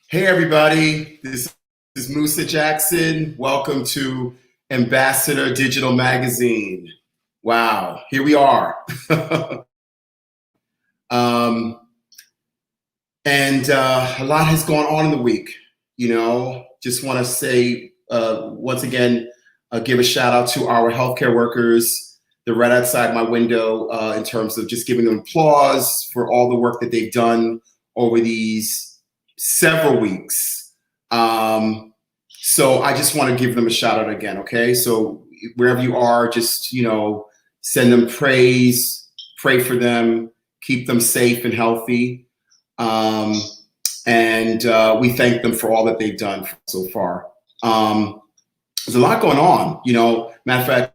Hey everybody, this is Musa Jackson. Welcome to Ambassador Digital Magazine. Wow, here we are. And a lot has gone on in the week. Just want to say once again, give a shout out to our healthcare workers. They're right outside my window in terms of just giving them applause for all the work that they've done over these several weeks. So I just want to give them a shout out again. Okay. So wherever you are, just, send them praise, pray for them, keep them safe and healthy. And we thank them for all that they've done so far. There's a lot going on, matter of fact,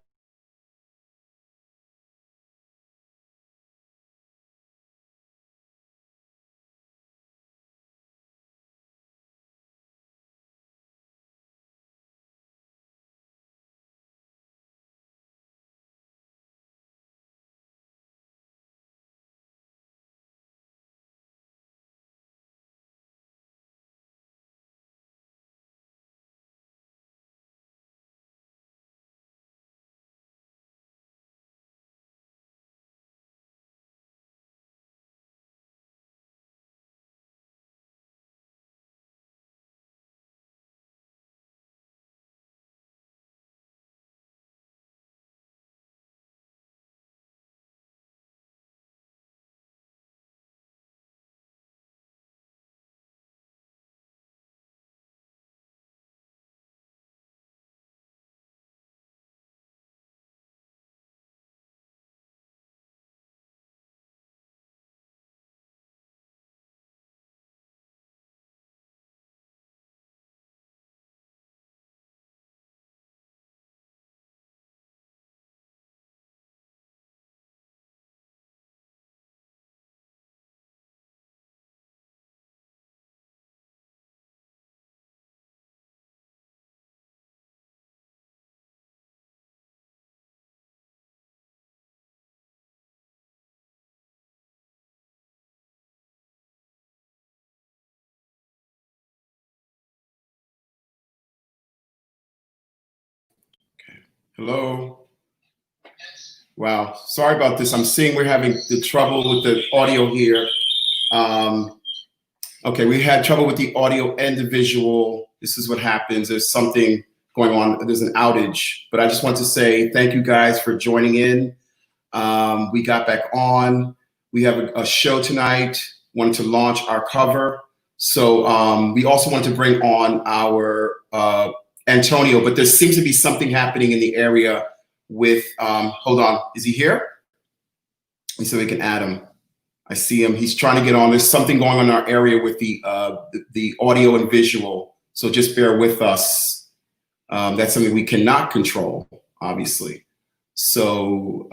hello. Wow, sorry about this. I'm seeing we're having the trouble with the audio here. Okay, we had trouble with the audio and the visual. This is what happens. There's something going on. There's an outage. But I just want to say thank you guys for joining in. We got back on. We have a show tonight. Wanted to launch our cover. So we also wanted to bring on our Antonio, but there seems to be something happening in the area with, hold on, is he here? Let me see if we can add him. I see him, he's trying to get on. There's something going on in our area with the audio and visual. So just bear with us. That's something we cannot control, obviously. So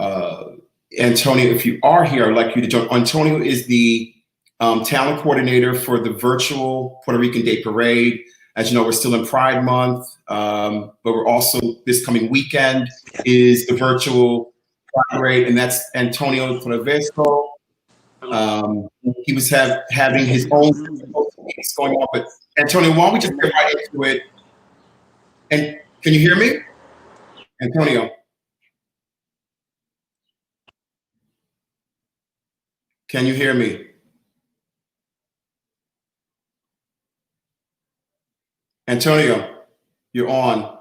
Antonio, if you are here, I'd like you to join. Antonio is the talent coordinator for the virtual Puerto Rican Day Parade. As you know, we're still in Pride Month, but we're also, this coming weekend is the virtual Pride Parade, and that's Antonio Traverso. He was having his own things going on, but Antonio, why don't we just get right into it? And can you hear me? Antonio? Can you hear me? Antonio, you're on.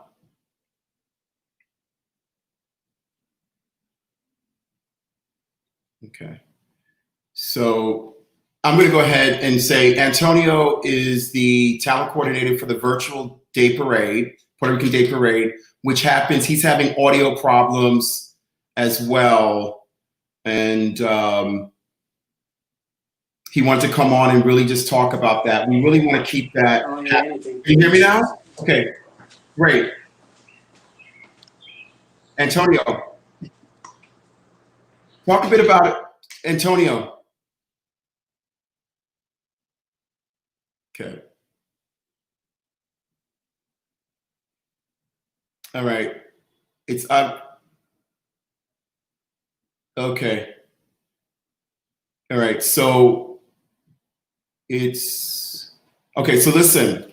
Okay. So I'm going to go ahead and say Antonio is the talent coordinator for the virtual day parade, Puerto Rican Day Parade, which happens. He's having audio problems as well. And he wanted to come on and really just talk about that. We really want to keep that. Can you hear me now? Okay, great. Antonio, talk a bit about it. Antonio. Okay. All right. It's up. Okay. All right. So It's okay. So listen,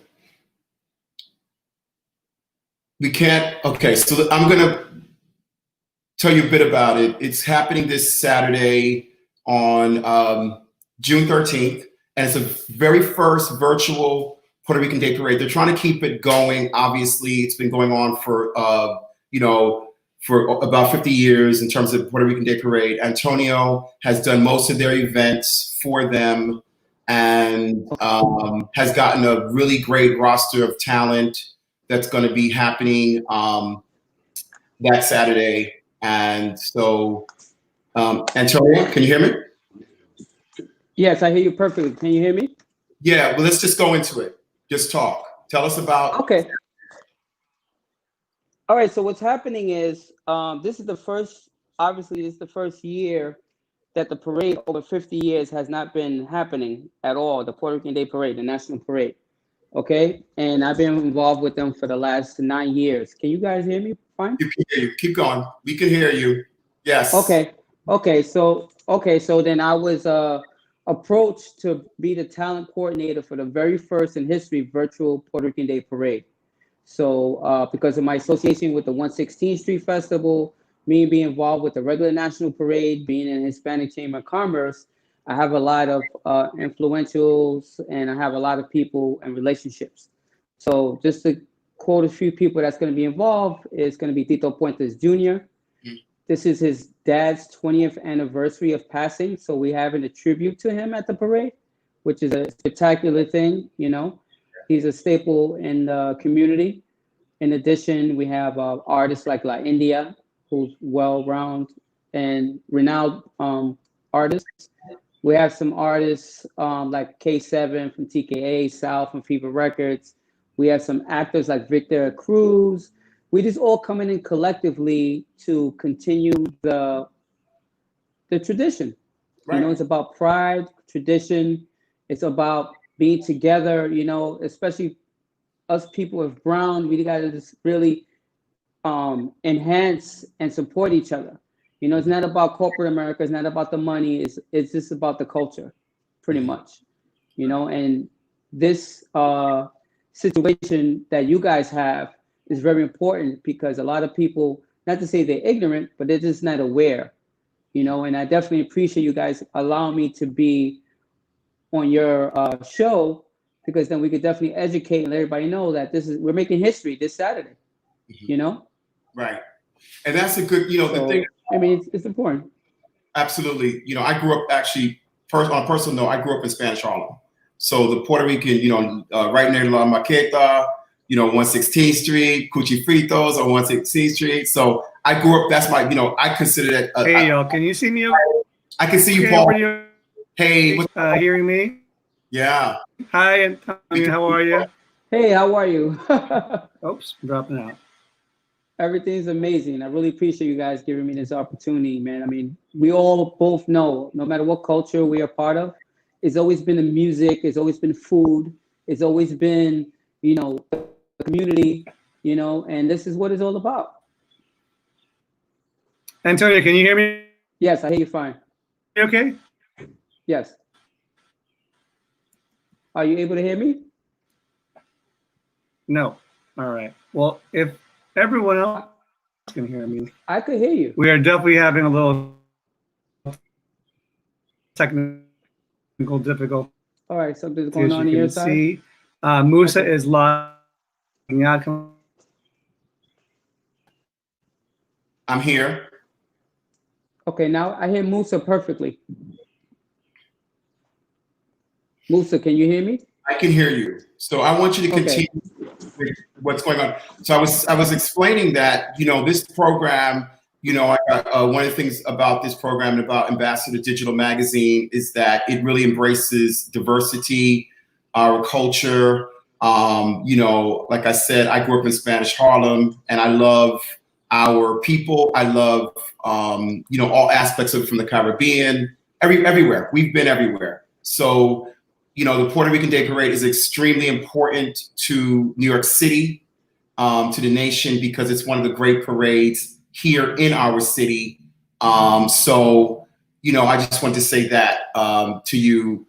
we can't. Okay, so I'm gonna tell you a bit about it. It's happening this Saturday on June 13th, and it's the very first virtual Puerto Rican Day Parade. They're trying to keep it going. Obviously, it's been going on for for about 50 years in terms of Puerto Rican Day Parade. Antonio has done most of their events for them and has gotten a really great roster of talent that's going to be happening that Saturday. And so, Antonio, can you hear me? Yes, I hear you perfectly. Can you hear me? Yeah, well, let's just go into it. Just talk. Tell us about. Okay. All right, so what's happening is this is the first, obviously, this is the first year that the parade over 50 years has not been happening at all, the Puerto Rican Day Parade, the National Parade. Okay, and I've been involved with them for the last 9 years. Can you guys hear me fine? You can hear you. Keep going. We can hear you. Yes. Okay, so then I was approached to be the talent coordinator for the very first in history virtual Puerto Rican Day Parade. So because of my association with the 116th Street Festival, me being involved with the regular National Parade, being in Hispanic Chamber of Commerce, I have a lot of influentials and I have a lot of people and relationships. So just to quote a few people that's going to be involved, is going to be Tito Puentes Jr. This is his dad's 20th anniversary of passing. So we're having a tribute to him at the parade, which is a spectacular thing, you know. He's a staple in the community. In addition, we have artists like La India, who's well-rounded and renowned artists. We have some artists like K7 from TKA, Sal from Fever Records. We have some actors like Victor Cruz. We just all coming in collectively to continue the tradition. Right. You know, it's about pride, tradition. It's about being together, you know, especially us people of brown, we got to just really enhance and support each other. You know, it's not about corporate America. It's not about the money. It's just about the culture, pretty much, you know, and this situation that you guys have is very important because a lot of people, not to say they're ignorant, but they're just not aware, you know, and I definitely appreciate you guys allowing me to be on your show, because then we could definitely educate and let everybody know that we're making history this Saturday, you know? Right. And that's a good, you know, the thing. I mean, it's important. Absolutely. You know, I grew up actually, on a personal note, I grew up in Spanish Harlem. So the Puerto Rican, you know, right near La Maqueta, you know, 116th Street, Cuchifritos on 116th Street. So I grew up, that's my, you know, I consider that. Hey, y'all, can you see me? I can see you, Paul. Hey, hearing me? Yeah. Hi, Antonio. How are you? Hey, how are you? Oops, I'm dropping out. Everything's amazing. I really appreciate you guys giving me this opportunity, man. I mean, we all both know, no matter what culture we are part of, it's always been the music, it's always been food, it's always been, you know, the community, you know, and this is what it's all about. Antonio, can you hear me? Yes, I hear you fine. You okay? Yes. Are you able to hear me? No. All right. Well, if everyone else can hear me, I could hear you. We are definitely having a little technical difficulty. All right, something's going on your side. See, Musa is logging out. I'm here. Okay, now I hear Musa perfectly. Musa, can you hear me? I can hear you. So I want you to continue with what's going on. So I was explaining that, you know, this program, you know, one of the things about this program and about Ambassador Digital Magazine is that it really embraces diversity, our culture. You know, like I said, I grew up in Spanish Harlem, and I love our people. I love, you know, all aspects of it, from the Caribbean, everywhere. We've been everywhere. So, you know, the Puerto Rican Day Parade is extremely important to New York City, to the nation, because it's one of the great parades here in our city. So, you know, I just want to say that to you,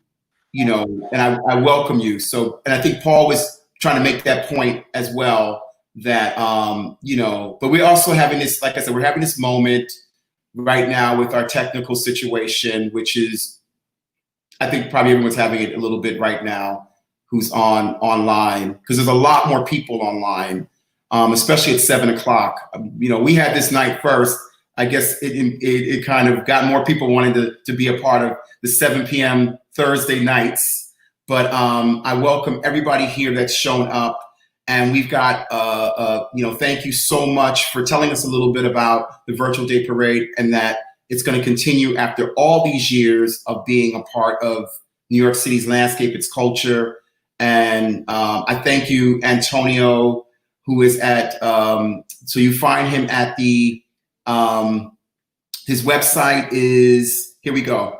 you know, and I welcome you. So, and I think Paul was trying to make that point as well, that, you know, but we're also having this, like I said, we're having this moment right now with our technical situation, which is, I think probably everyone's having it a little bit right now who's online, because there's a lot more people online, especially at 7 o'clock. You know, we had this night first. I guess it kind of got more people wanting to be a part of the 7 p.m. Thursday nights. But I welcome everybody here that's shown up. And we've got, you know, thank you so much for telling us a little bit about the Virtual Day Parade, and that it's going to continue after all these years of being a part of New York City's landscape, its culture. And I thank you, Antonio, who is at, so you find him at the, his website is, here we go.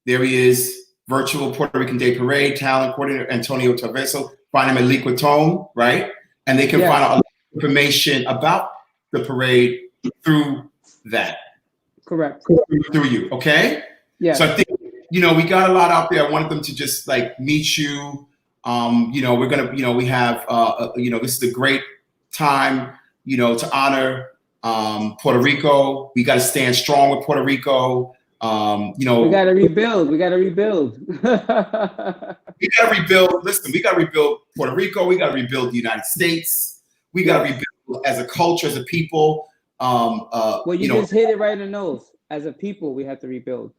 There he is, Virtual Puerto Rican Day Parade, Talent Coordinator, Antonio Traverso. Find him at Liquidtone, right? And they can find out a lot of information about the parade through that. Correct. Through you, okay? Yeah. So I think, you know, we got a lot out there. I wanted them to just like meet you. You know, we're gonna, you know, we have, you know, this is a great time, you know, to honor Puerto Rico. We got to stand strong with Puerto Rico. You know, we got to rebuild. We got to rebuild. We got to rebuild. Listen, we got to rebuild Puerto Rico. We got to rebuild the United States. We got to rebuild as a culture, as a people. Well, you just hit it right in the nose. As a people, we have to rebuild.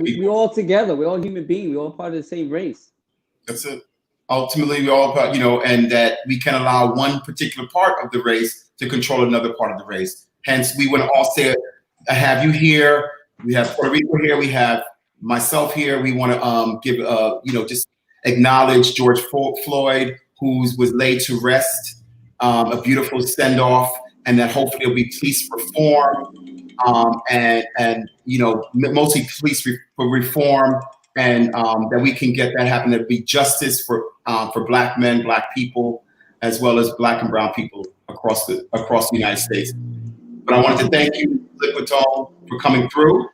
We all together. We're all human beings. We're all part of the same race. That's it. Ultimately, we all, you know, and that we can allow one particular part of the race to control another part of the race. Hence, we want to all say, I have you here. We have Puerto Rico here. We have myself here. We want to give, you know, just acknowledge George Floyd, who was laid to rest, a beautiful send-off, and that hopefully it'll be police reform, and you know, mostly police reform, and that we can get that happen. There'll be justice for Black men, Black people, as well as Black and brown people across the United States. But I wanted to thank you, Liquidone, for coming through.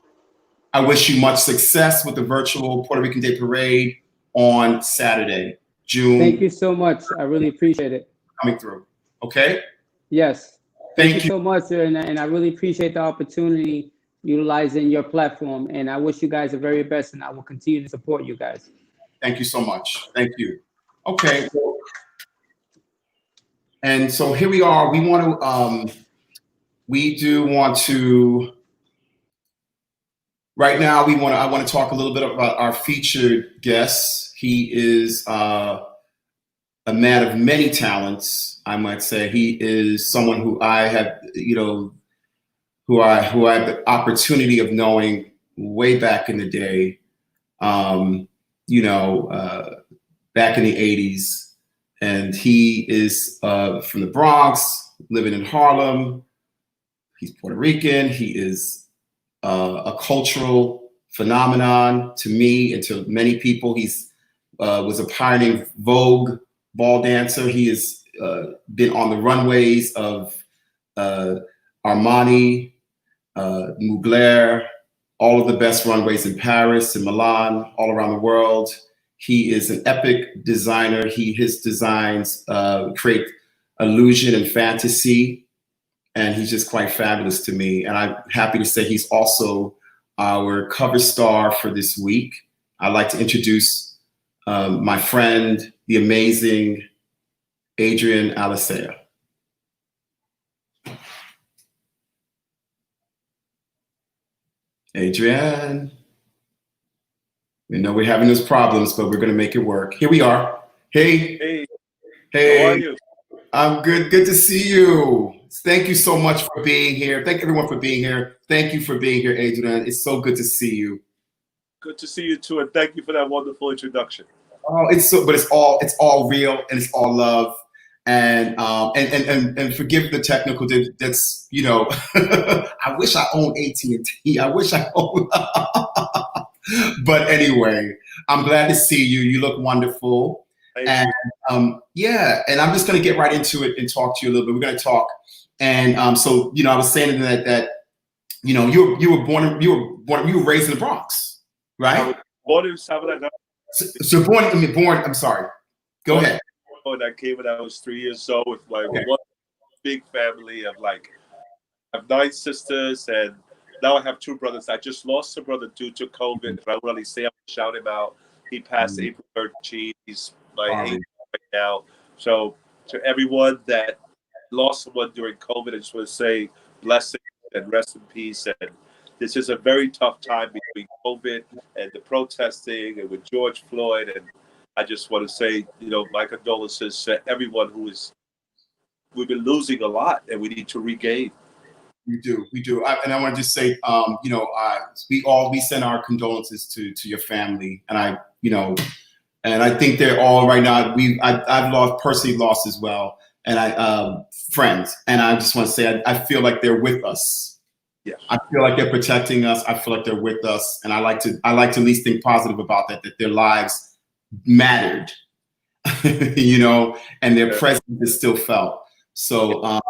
I wish you much success with the virtual Puerto Rican Day Parade on Saturday, June. Thank you so much. I really appreciate it. Coming through. Okay? Yes. Thank you you so much, sir. And I really appreciate the opportunity utilizing your platform. And I wish you guys the very best, and I will continue to support you guys. Thank you so much. Thank you. Okay. And so here we are. We want to, we do want to, right now, I want to talk a little bit about our featured guest. He is a man of many talents, I might say. He is someone who I have, you know, who I had the opportunity of knowing way back in the day, you know, back in the 80s. And he is from the Bronx, living in Harlem. He's Puerto Rican. He is a cultural phenomenon to me and to many people. He's was a pioneering Vogue ball dancer. He has been on the runways of Armani, Mugler, all of the best runways in Paris and Milan, all around the world. He is an epic designer. His designs create illusion and fantasy, and he's just quite fabulous to me. And I'm happy to say he's also our cover star for this week. I'd like to introduce my friend, the amazing ADRIAN ALICEA. ADRIAN, we know we're having those problems, but we're going to make it work. Here we are. Hey. Hey. How are you? I'm good. Good to see you. Thank you so much for being here. Thank everyone for being here. Thank you for being here, ADRIAN. It's so good to see you. Good to see you too, and thank you for that wonderful introduction. Oh, it's all real and it's all love. And forgive the technical. That's, you know, I wish I owned AT&T. I wish I owned. But anyway, I'm glad to see you. You look wonderful. And yeah, and I'm just gonna get right into it and talk to you a little bit. We're gonna talk. And so, you know, I was saying that you know, you were raised in the Bronx, right? I was born in Sabana. So born. I mean, born. I'm sorry. Go ahead. When I came when I was 3 years old with my one big family of like, I have 9 sisters and now I have 2 brothers. I just lost a brother due to COVID. If I really say, I would shout him out. He passed April 13th. He's my 8th right now. So to everyone that lost someone during COVID, I just want to say blessings and rest in peace. And this is a very tough time between COVID and the protesting and with George Floyd. And I just want to say, my condolences to everyone we've been losing a lot and we need to regain. We do. And I want to just say, we send our condolences to your family, and I think they're all right now. I've personally lost as well, and friends, and I just want to say I feel like they're with us. Yeah. I feel like they're protecting us. I feel like they're with us, and I like to at least think positive about that their lives mattered, and their presence is still felt. So.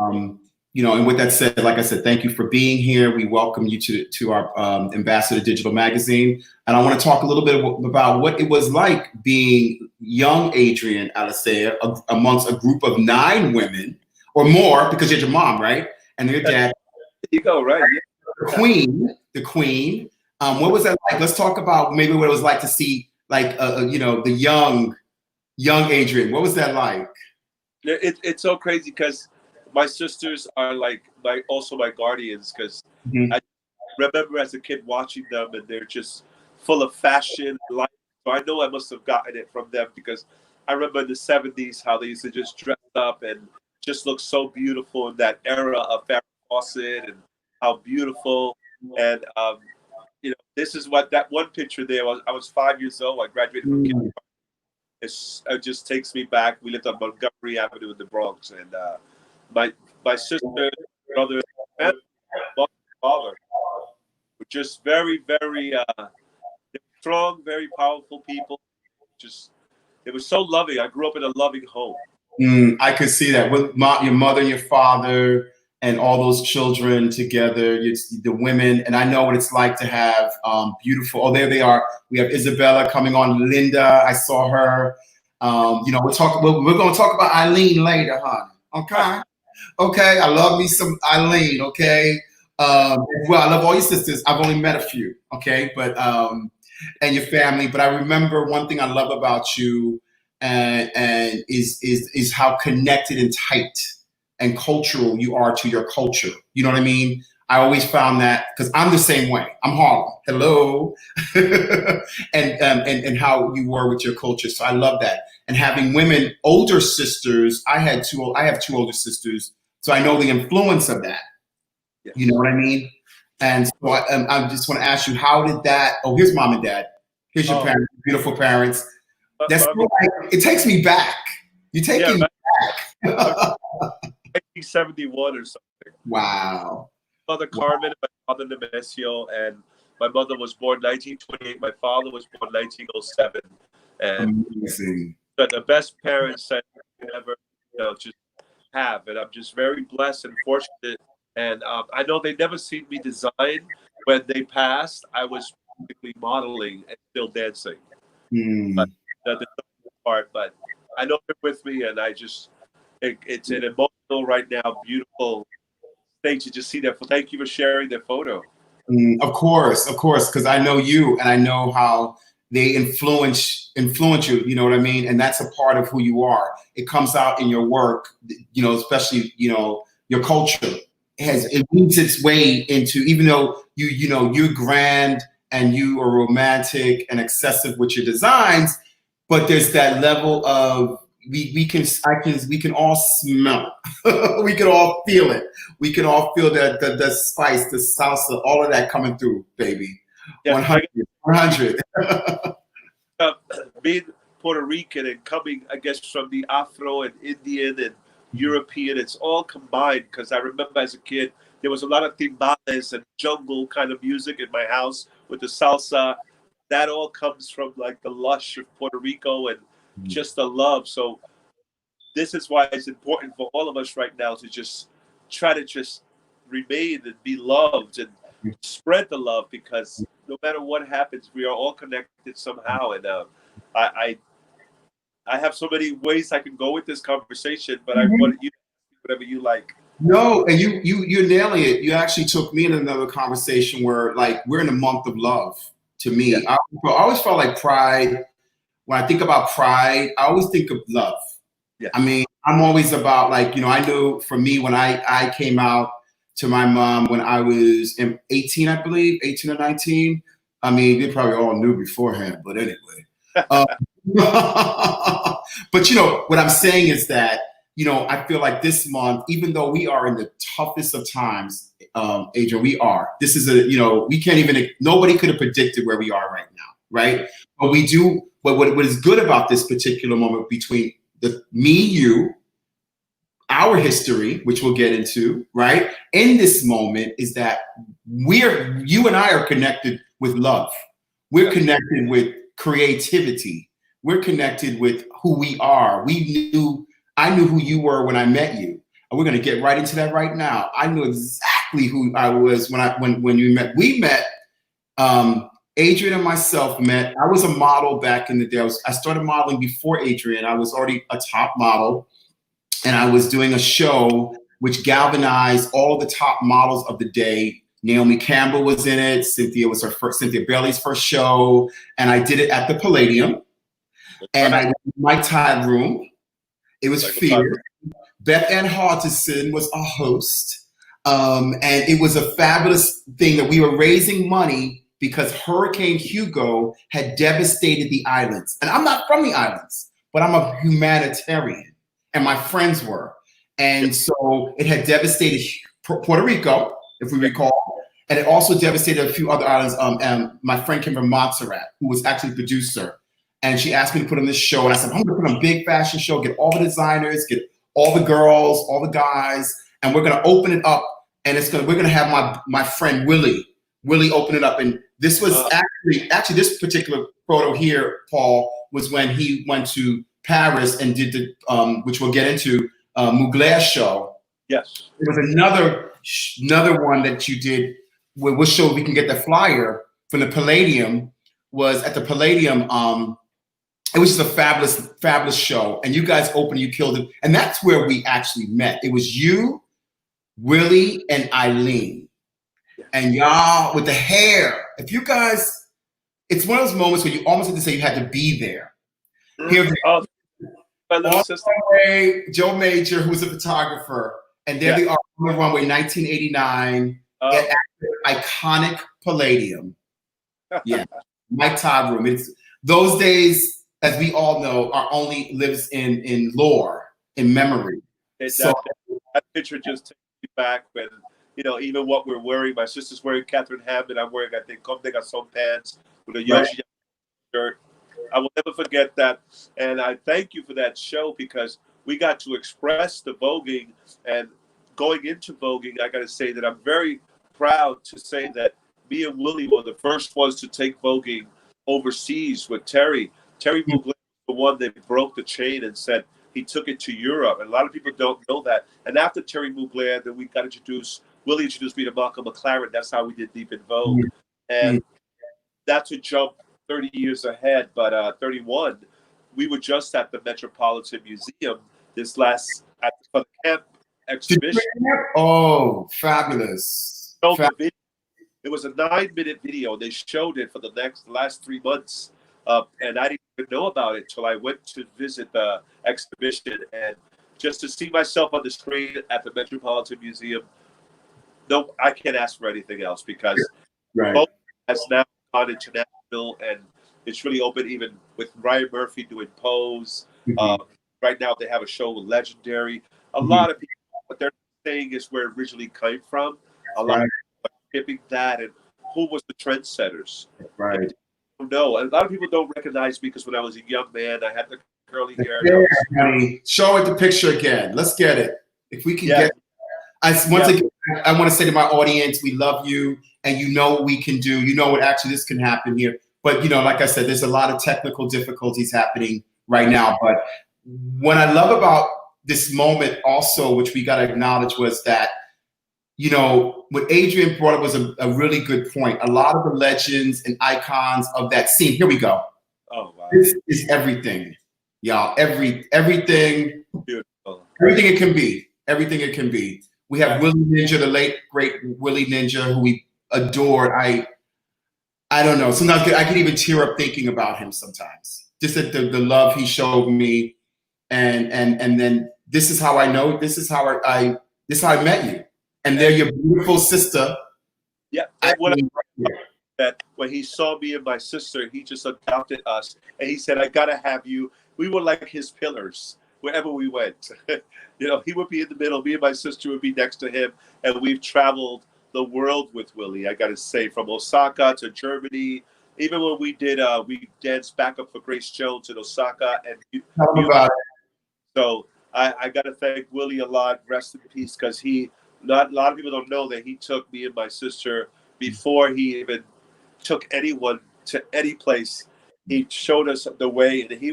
And with that said, like I said, thank you for being here. We welcome you to our Ambassador Digital Magazine. And I want to talk a little bit about what it was like being young Adrian Alicea amongst a group of 9 women or more, because you're your mom, right? And your dad. There you go, right? Yeah. The queen. What was that like? Let's talk about maybe what it was like to see the young Adrian. What was that like? It's so crazy because my sisters are also my guardians, because I remember as a kid watching them and they're just full of fashion and life. So I know I must have gotten it from them, because I remember in the 70s how they used to just dress up and just look so beautiful in that era of Farrah Fawcett and how beautiful. And this is what that one picture there was. I was 5 years old. I graduated from kindergarten. It just takes me back. We lived on Montgomery Avenue in the Bronx, and my sister, brother, and father were just very, very strong, very powerful people. It was so loving. I grew up in a loving home. I could see that with your mother and your father and all those children together, the women. And I know what it's like to have beautiful. Oh, there they are. We have Isabella coming on. Linda, I saw her. We're going to talk about Eileen later, honey. Okay. Okay, I love me some Eileen, okay? Well, I love all your sisters. I've only met a few, okay? But, and your family. But I remember one thing I love about you and is how connected and tight and cultural you are to your culture. You know what I mean? I always found that, because I'm the same way. I'm Harlem. Hello. and how you were with your culture. So I love that. And having women, older sisters, I have 2 older sisters, so I know the influence of that. Yeah. You know what I mean? And so I just want to ask you, how did that? Oh, here's mom and dad. Here's your parents, beautiful parents. That's it takes me back. You're taking me back. 1971 or something. Wow. My mother Carmen, and my father Nemesio, and my mother was born 1928. My father was born 1907. And amazing. The best parents that you can ever just have. And I'm just very blessed and fortunate. And I know they never seen me design. When they passed, I was basically modeling and still dancing. But the part, but I know they're with me, and it's an emotional right now, beautiful thing to just see that. Thank you for sharing that photo. Of course, because I know you, and I know how they influence you. You know what I mean? And that's a part of who you are. It comes out in your work, especially your culture. It leads its way into, even though you're grand and you are romantic and excessive with your designs, but there's that level of we can all smell it. We can all feel it. We can all feel that the spice, the salsa, all of that coming through, baby. Yeah, 100. Being Puerto Rican and coming, I guess, from the Afro and Indian and European, it's all combined, because I remember as a kid, there was a lot of timbales and jungle kind of music in my house with the salsa. That all comes from like the lush of Puerto Rico and just the love. So this is why it's important for all of us right now to just try to just remain and be loved and spread the love, because no matter what happens, we are all connected somehow. And I have so many ways I can go with this conversation, but I wanted you to do whatever you like. No, and you're nailing it. You actually took me in another conversation where, like, we're in a month of love. To me, Yeah. I always felt like Pride. When I think about Pride, I always think of love. Yeah. I mean, I'm always about, like, I knew for me when I came out to my mom when I was 18, I believe, 18 or 19. I mean, they probably all knew beforehand, but anyway. But what I'm saying is that, I feel like this month, even though we are in the toughest of times, Adrian, we are. This is we can't even, nobody could have predicted where we are right now, right? But we do, but what is good about this particular moment between me, you, our history, which we'll get into, right? In this moment is that you and I are connected with love. We're connected with creativity. We're connected with who we are. I knew who you were when I met you. And we're going to get right into that right now. I knew exactly who I was when you met. We met, Adrian and myself met. I was a model back in the day. I started modeling before Adrian. I was already a top model. And I was doing a show which galvanized all the top models of the day. Naomi Campbell was in it. Cynthia Bailey's first show. And I did it at the Palladium. And I did my Tide room. It was fierce. Beth Ann Hardison was a host. And it was a fabulous thing that we were raising money because Hurricane Hugo had devastated the islands. And I'm not from the islands, but I'm a humanitarian. And my friends were. And so it had devastated Puerto Rico, if we recall. And it also devastated a few other islands. And my friend came from Montserrat, who was actually the producer. And she asked me to put on this show. And I said, I'm going to put on a big fashion show, get all the designers, get all the girls, all the guys. And we're going to open it up. And we're going to have my friend Willie open it up. And this was actually this particular photo here, Paul, was when he went to Paris and did the which we'll get into, Mugler show. Yes. There was another one that you did. We'll show we can get the flyer from the Palladium. Was at the Palladium. It was just a fabulous show, and you guys opened, you killed it, and that's where we actually met. It was you, Willie, and Eileen, and y'all with the hair. If you guys, it's one of those moments where you almost have to say you had to be there. Here, Joe Major, who's a photographer, and there they are on the runway, 1989, at iconic Palladium. Yeah, my Todd room. It's those days, as we all know, are only lives in lore, in memory. That picture just takes me back when, even what we're wearing. My sister's wearing Catherine Hammond. I'm wearing, I think, Comme des Garçons pants with a Yoshi shirt. I will never forget that. And I thank you for that show because we got to express the voguing. And going into voguing, I got to say that I'm very proud to say that me and Willie were the first ones to take voguing overseas with Thierry. Thierry Mugler was the one that broke the chain and said he took it to Europe. And a lot of people don't know that. And after Thierry Mugler, then we got introduced, Willie introduced me to Malcolm McLaren. That's how we did Deep in Vogue. And that's a jump 30 years ahead, but 31, we were just at the Metropolitan Museum this last at the camp exhibition. Oh, fabulous! It was a 9-minute video. They showed it for the last 3 months, and I didn't even know about it till I went to visit the exhibition, and just to see myself on the screen at the Metropolitan Museum. No, I can't ask for anything else because Vogue has now gone international, and it's really open. Even with Ryan Murphy doing Pose, right now they have a show with Legendary. A lot of people, what they're saying is where it originally came from. A lot of people are skipping that, and who was the trendsetters? Right. No, a lot of people don't recognize me because when I was a young man, I had the curly hair. Honey. Show it the picture again. Let's get it. If we can get. Again, I want to say to my audience, we love you, and you know what we can do. You know what actually this can happen here. But, like I said, there's a lot of technical difficulties happening right now. But what I love about this moment also, which we got to acknowledge, was that, what Adrian brought up was a really good point. A lot of the legends and icons of that scene. Here we go. Oh wow. This is everything, y'all. Everything Beautiful. Everything it can be. Everything it can be. We have Willie Ninja, the late great Willie Ninja, who we adored. I don't know. Sometimes I could even tear up thinking about him. Sometimes just the love he showed me, and then this is how I know. This is how I met you, and they're your beautiful sister. Yeah. And that when he saw me and my sister, he just adopted us, and he said, "I gotta have you." We were like his pillars wherever we went. You know, he would be in the middle. Me and my sister would be next to him, and we've traveled the world with Willie. I got to say, from Osaka to Germany. Even when we danced backup for Grace Jones in Osaka, and Tell them about it. so I got to thank Willie a lot. Rest in peace, because a lot of people don't know that he took me and my sister before he even took anyone to any place. He showed us the way, and he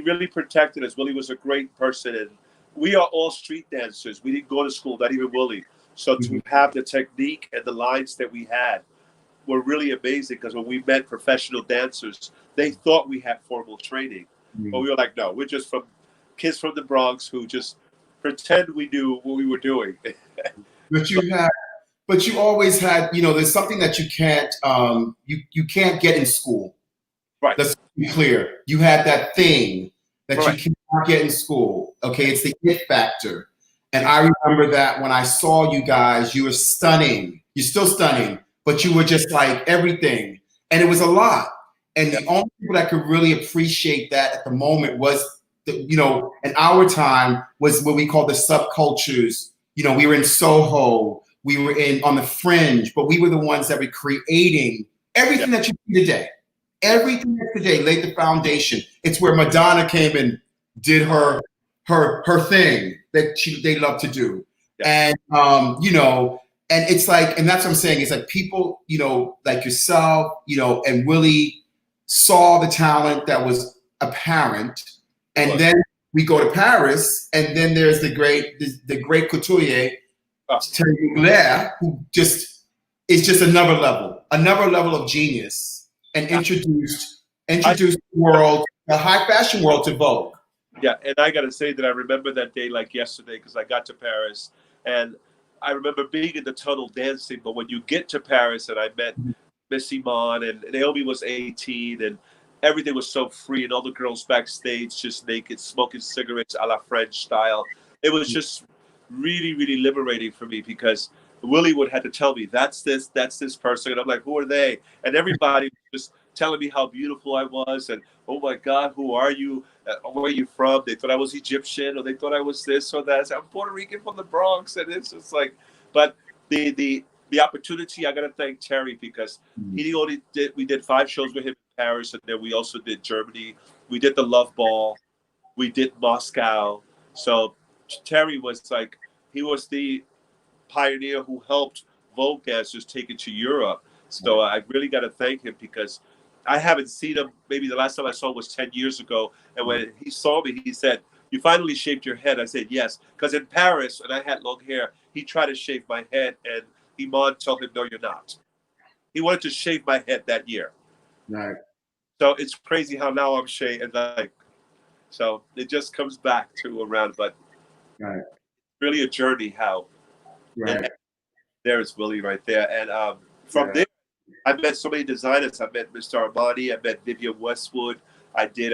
really protected us. Willie was a great person, and we are all street dancers. We didn't go to school, not even Willie. So to have the technique and the lines that we had were really amazing, because when we met professional dancers, they thought we had formal training. But we were like, no, we're just kids from the Bronx who just pretend we knew what we were doing. But you always had, there's something that you can't get in school. Right. Let's be clear. You had that thing that Right. you cannot get in school. Okay, it's the it factor. And I remember that when I saw you guys, you were stunning. You're still stunning, but you were just like everything. And it was a lot. And the only people that could really appreciate that at the moment was, in our time, was what we call the subcultures. We were in Soho. We were on the fringe, but we were the ones that were creating everything that you see today. Everything that today laid the foundation. It's where Madonna came and did her thing that they love to do. And and it's like, and that's what I'm saying, it's like people, like yourself, and Willie saw the talent that was apparent. And then we go to Paris, and then there's the great couturier, Thierry Mugler, who is just another level of genius, and introduced the world, the high fashion world, to Vogue. Yeah, and I got to say that I remember that day like yesterday, because I got to Paris, and I remember being in the tunnel dancing. But when you get to Paris, and I met Miss Iman, and Naomi was 18, and everything was so free, and all the girls backstage just naked, smoking cigarettes a la French style. It was just really, really liberating for me, because Willie would have to tell me, that's this person. And I'm like, who are they? And everybody was just telling me how beautiful I was. And, oh my God, who are you? Where are you from? They thought I was Egyptian, or they thought I was this or that. I said, I'm Puerto Rican from the Bronx. And it's just like, but the opportunity, I got to thank Terry, because we did 5 shows with him in Paris. And then we also did Germany. We did the Love Ball. We did Moscow. So Terry was like, he was the pioneer who helped Vogue dancers take it to Europe. So I really got to thank him, because I haven't seen him. Maybe the last time I saw him was 10 years ago. And when he saw me, he said, "You finally shaved your head." I said, "Yes." Because in Paris, when I had long hair, he tried to shave my head, and Iman told him, "No, you're not." He wanted to shave my head that year. Right. So it's crazy how now I'm shaved. So it just comes back to around. But really a journey how. And there's Willie right there. And from there, I met so many designers. I met Mr. Armani. I met Vivienne Westwood. I did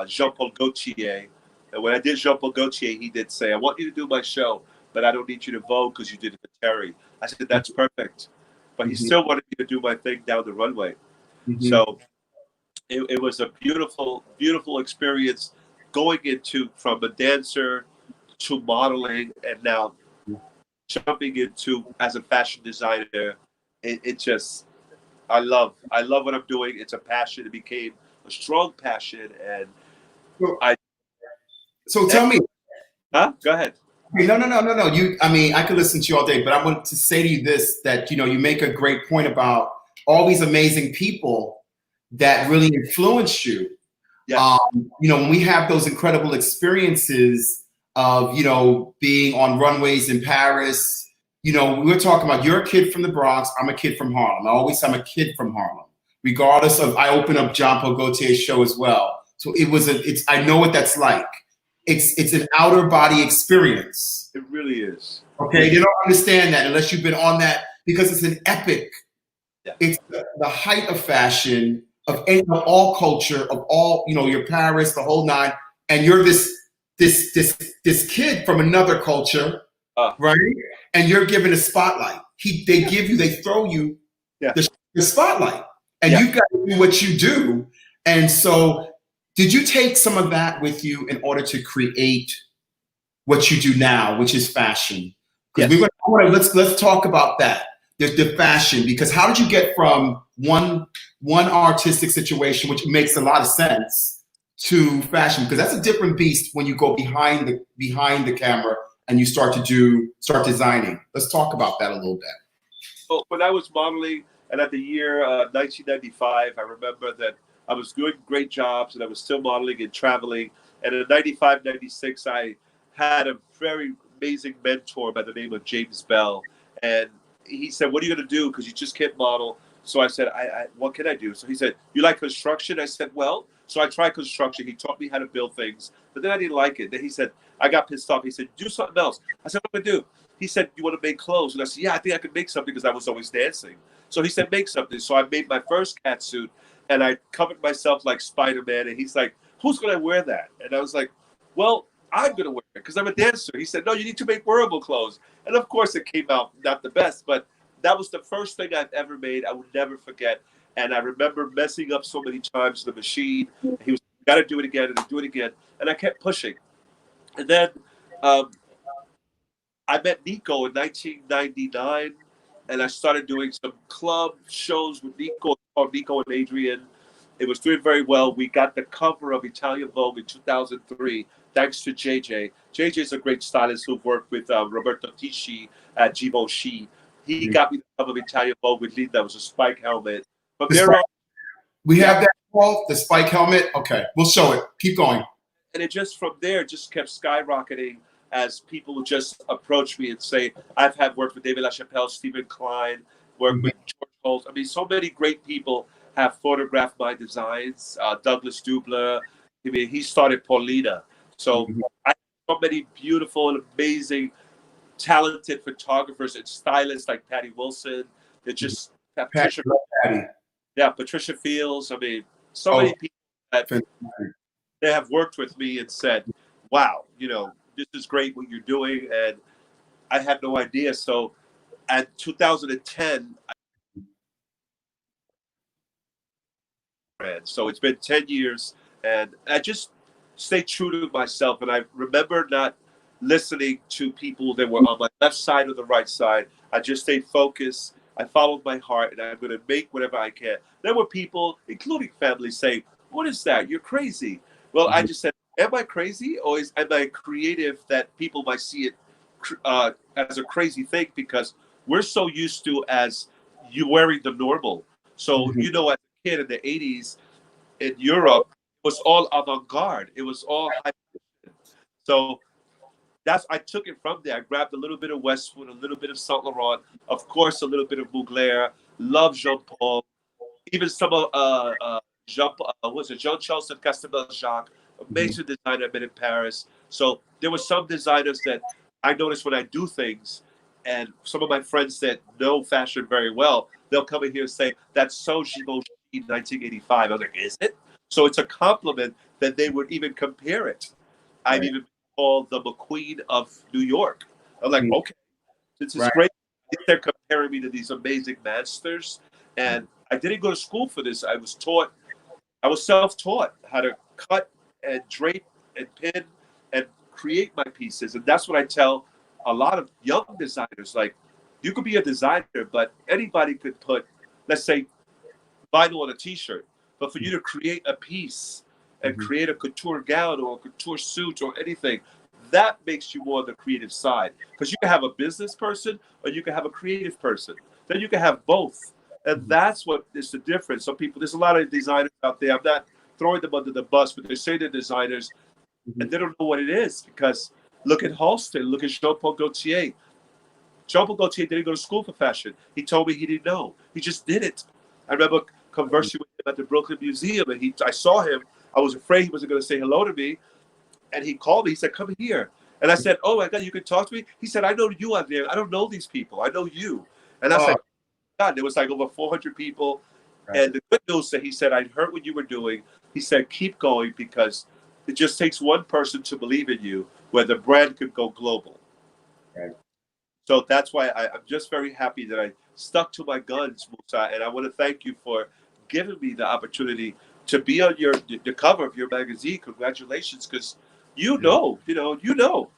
Jean-Paul Gaultier. And when I did Jean-Paul Gaultier, he did say, "I want you to do my show, but I don't need you to Vogue because you did it for Terry." I said, "That's perfect." But he still wanted me to do my thing down the runway. So it was a beautiful, beautiful experience going into from a dancer to modeling, and now jumping into as a fashion designer. It just, I love what I'm doing. It's a passion. It became a strong passion, and So tell me. Go ahead. No. I could listen to you all day, but I want to say to you this, that, you make a great point about all these amazing people that really influenced you. Yeah. When we have those incredible experiences of, being on runways in Paris, we were talking about, you're a kid from the Bronx, I'm a kid from Harlem. I always say I'm a kid from Harlem. regardless of, I open up John Paul Gaultier's show as well. So I know what that's like. It's an outer body experience. It really is. Okay, you don't understand that unless you've been on that, because it's an epic. Yeah. It's the height of fashion, of all culture, of all, your Paris, the whole nine, and you're this kid from another culture, right? And you're given a spotlight. They throw you the spotlight, and you've got to do what you do. And so, did you take some of that with you in order to create what you do now, which is fashion? Because let's talk about that. There's the fashion, because how did you get from one artistic situation, which makes a lot of sense, to fashion? Because that's a different beast when you go behind the camera and you start designing. Let's talk about that a little bit. Well, when I was modeling, and at the year 1995, I remember that I was doing great jobs and I was still modeling and traveling. And in 95, 96, I had a very amazing mentor by the name of James Bell. And he said, "What are you going to do? Because you just can't model." So I said, what can I do? So he said, "You like construction?" I said, "Well." So I tried construction. He taught me how to build things, but then I didn't like it. Then he said, I got pissed off. He said, "Do something else." I said, "What do I do?" He said, "You want to make clothes?" And I said, "Yeah, I think I could make something," because I was always dancing. So he said, "Make something." So I made my first cat suit, and I covered myself like Spider-Man. And he's like, "Who's going to wear that?" And I was like, "Well, I'm going to wear it because I'm a dancer." He said, "No, you need to make wearable clothes." And of course, it came out not the best, but that was the first thing I've ever made. I will never forget. And I remember messing up so many times the machine. He was, "You got to do it again and do it again." And I kept pushing. And then I met Nico in 1999, and I started doing some club shows with Nico, called Nico and Adrian. It was doing very well. We got the cover of Italian Vogue in 2003, thanks to JJ. JJ is a great stylist who worked with Roberto Tisci at Givenchy. He got me the cover of Italian Vogue with Linda. That was a spike helmet. But we have that, Paul, the spike helmet. Okay, we'll show it. Keep going. And it just from there just kept skyrocketing as people would just approach me and say, "I've had work with David LaChapelle, Stephen Klein, work with George Holt." I mean, so many great people have photographed my designs. Douglas Dubler, I mean, he started Paulina. So I have so many beautiful and amazing, talented photographers and stylists like Patty Wilson. They're just Patricia Fields. I mean, so many people that they have worked with me and said, "Wow, this is great what you're doing," and I had no idea. So at 2010, so it's been 10 years, and I just stay true to myself. And I remember not listening to people that were on my left side or the right side. I just stayed focused. I followed my heart, and I'm going to make whatever I can. There were people, including family, saying, "What is that? You're crazy." Well, I just said, am I crazy, or am I creative that people might see it as a crazy thing? Because we're so used to as you wearing the normal. So, as a kid in the 80s in Europe, it was all avant-garde. It was all high fashion. So I took it from there. I grabbed a little bit of Westwood, a little bit of Saint Laurent, of course, a little bit of Mugler, love Jean Paul, even some of Jean-Charles and Castelbel-Jacques, a major designer I met in Paris. So there were some designers that I noticed when I do things, and some of my friends that know fashion very well, they'll come in here and say, "That's so Givenchy 1985. I was like, "Is it?" So it's a compliment that they would even compare it. I've even been called the McQueen of New York. I'm like, okay, this is great. They're comparing me to these amazing masters. And I didn't go to school for this. I was self-taught how to cut and drape and pin and create my pieces. And that's what I tell a lot of young designers. Like, you could be a designer, but anybody could put, let's say, vinyl on a t-shirt. But for you to create a piece and create a couture gown or a couture suit or anything, that makes you more on the creative side. Because you can have a business person or you can have a creative person. Then you can have both. And that's what is the difference. Some people, there's a lot of designers out there. I'm not throwing them under the bus, but they say they're designers and they don't know what it is. Because look at Halston, look at Jean Paul Gaultier. Jean Paul Gaultier didn't go to school for fashion. He told me he didn't know. He just did it. I remember conversing with him at the Brooklyn Museum, and I saw him. I was afraid he wasn't going to say hello to me, and he called me. He said, "Come here." And I said, "Oh my God, you can talk to me?" He said, "I know you out there. I don't know these people. I know you." And I was like, God, there was like over 400 people. Right. And the good news that he said, "I heard what you were doing." He said, "Keep going, because it just takes one person to believe in you, where the brand could go global." Right. So that's why I'm just very happy that I stuck to my guns, Musa. And I want to thank you for giving me the opportunity to be on the cover of your magazine. Congratulations, because you know. No.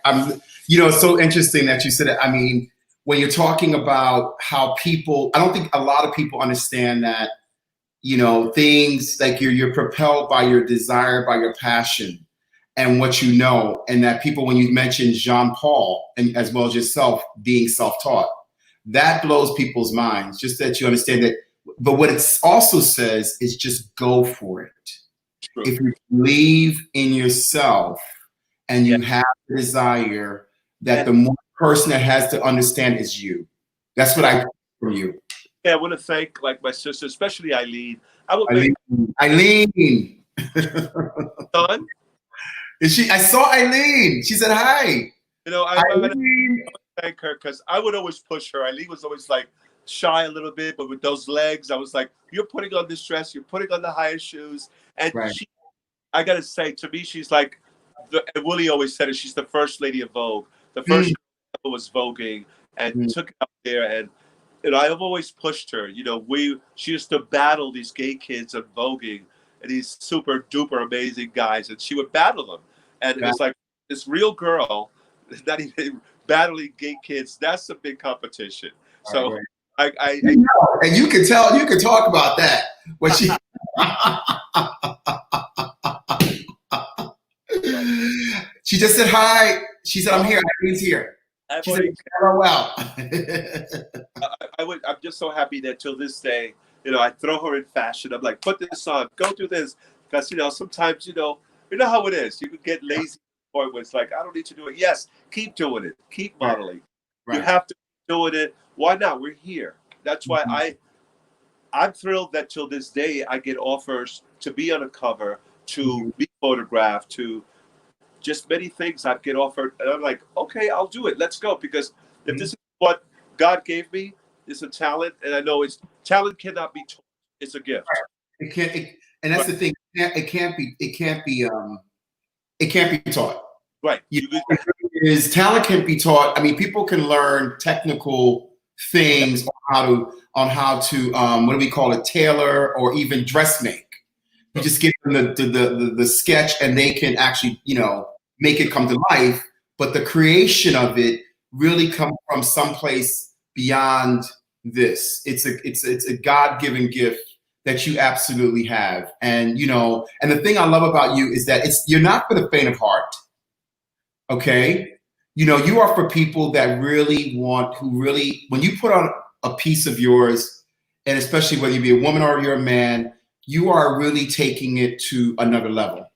I'm. It's so interesting that you said it. I mean, when you're talking about how people, I don't think a lot of people understand that. Things like you're propelled by your desire, by your passion, and what you know, and that people, when you mention Jean Paul, and as well as yourself being self-taught, that blows people's minds. Just that you understand that. But what it also says is just go for it. True. If you believe in yourself and you have the desire, that the more person that has to understand is you. That's what I get from you. Yeah, I want to thank my sister, especially Eileen. Eileen. Son? Is she? I saw Eileen. She said hi. I want to thank her, because I would always push her. Eileen was always shy a little bit, but with those legs, I was like, "You're putting on this dress, you're putting on the highest shoes." And I got to say, to me, she's and Willie always said it, she's the first lady of Vogue. The first girl was voguing and took it up there. And I've always pushed her. She used to battle these gay kids on voguing, and these super duper amazing guys, and she would battle them. And it's like this real girl, not even battling gay kids. That's a big competition. So and you can tell, you can talk about that. When she she just said hi. She said, "I'm here. Eileen's here." She said, "LOL." I'm just so happy that till this day, I throw her in fashion. I'm like, "Put this on, go through this," because sometimes you know how it is. You can get lazy where it's like, "I don't need to do it." Yes, keep doing it. Keep modeling. Right. You have to keep doing it. Why not? We're here. That's why I'm thrilled that till this day I get offers to be on a cover, to be photographed, to just many things I get offered, and I'm like, okay, I'll do it. Let's go, because if this is what God gave me, it's a talent, and I know talent cannot be taught. It's a gift. It can't, and that's the thing. It can't be taught. Right. Talent can't be taught. I mean, people can learn technical things on how to what do we call it, tailor or even dress make. You just give them the sketch, and they can actually make it come to life. But the creation of it really comes from someplace beyond this. It's a God-given gift that you absolutely have. And and the thing I love about you is that you're not for the faint of heart. Okay, you are for people that really when you put on a piece of yours, and especially whether you be a woman or you're a man, you are really taking it to another level.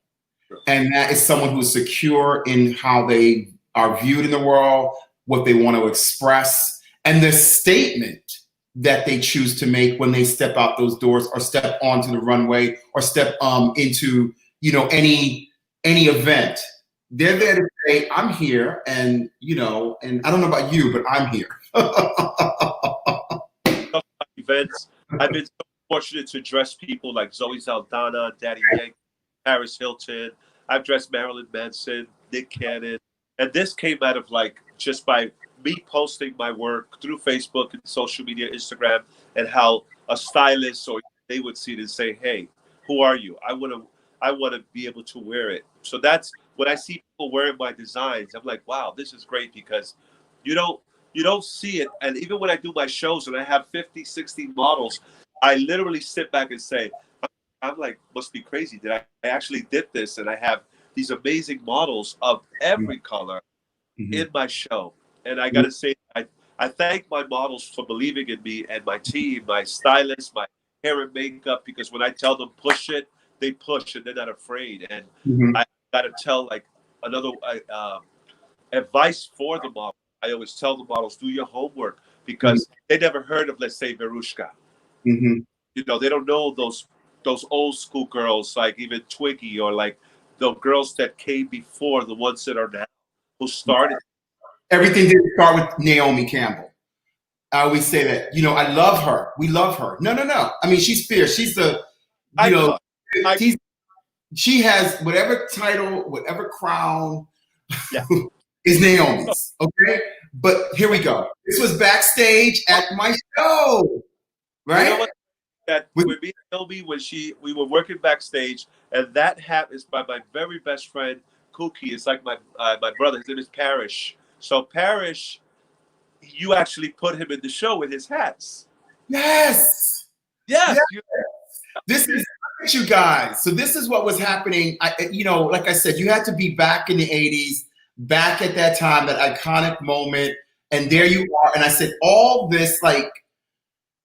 And that is someone who is secure in how they are viewed in the world, what they want to express, and the statement that they choose to make when they step out those doors or step onto the runway or step into any event. They're there to say, "I'm here," and and I don't know about you, but I'm here. Events. I've been so fortunate to dress people like Zoe Saldana, Daddy Yankee, Paris Hilton. I've dressed Marilyn Manson, Nick Cannon, and this came out of just by me posting my work through Facebook and social media, Instagram, and how a stylist or they would see it and say, "Hey, who are you? I want to be able to wear it." So that's when I see people wearing my designs, I'm like, wow, this is great, because you don't see it. And even when I do my shows and I have 50, 60 models, I literally sit back and say, I'm like, must be crazy that I actually did this, and I have these amazing models of every color in my show. And I got to say, I thank my models for believing in me, and my team, my stylist, my hair and makeup, because when I tell them push it, they push, and they're not afraid. And I got to tell another advice for the model. I always tell the models, do your homework, because they never heard of, let's say, Verushka. Mm-hmm. You know, they don't know those old school girls, like even Twiggy, or like the girls that came before, the ones that are now, who started. Everything didn't start with Naomi Campbell. I always say that. You know, I love her. We love her. No. I mean, she's fierce. She's the, you know, she has whatever title, whatever crown is Naomi's. Okay, but here we go. This was backstage at my show, right? You know what? That with me and Naomi, when we were working backstage, and that hat is by my very best friend Cookie. It's like my brother. His name is Parrish. So Parrish, you actually put him in the show with his hats. Yes. Yes. This is you guys. So this is what was happening. You know, like I said, you had to be back in the 80s, back at that time, that iconic moment. And there you are. And I said all this, like,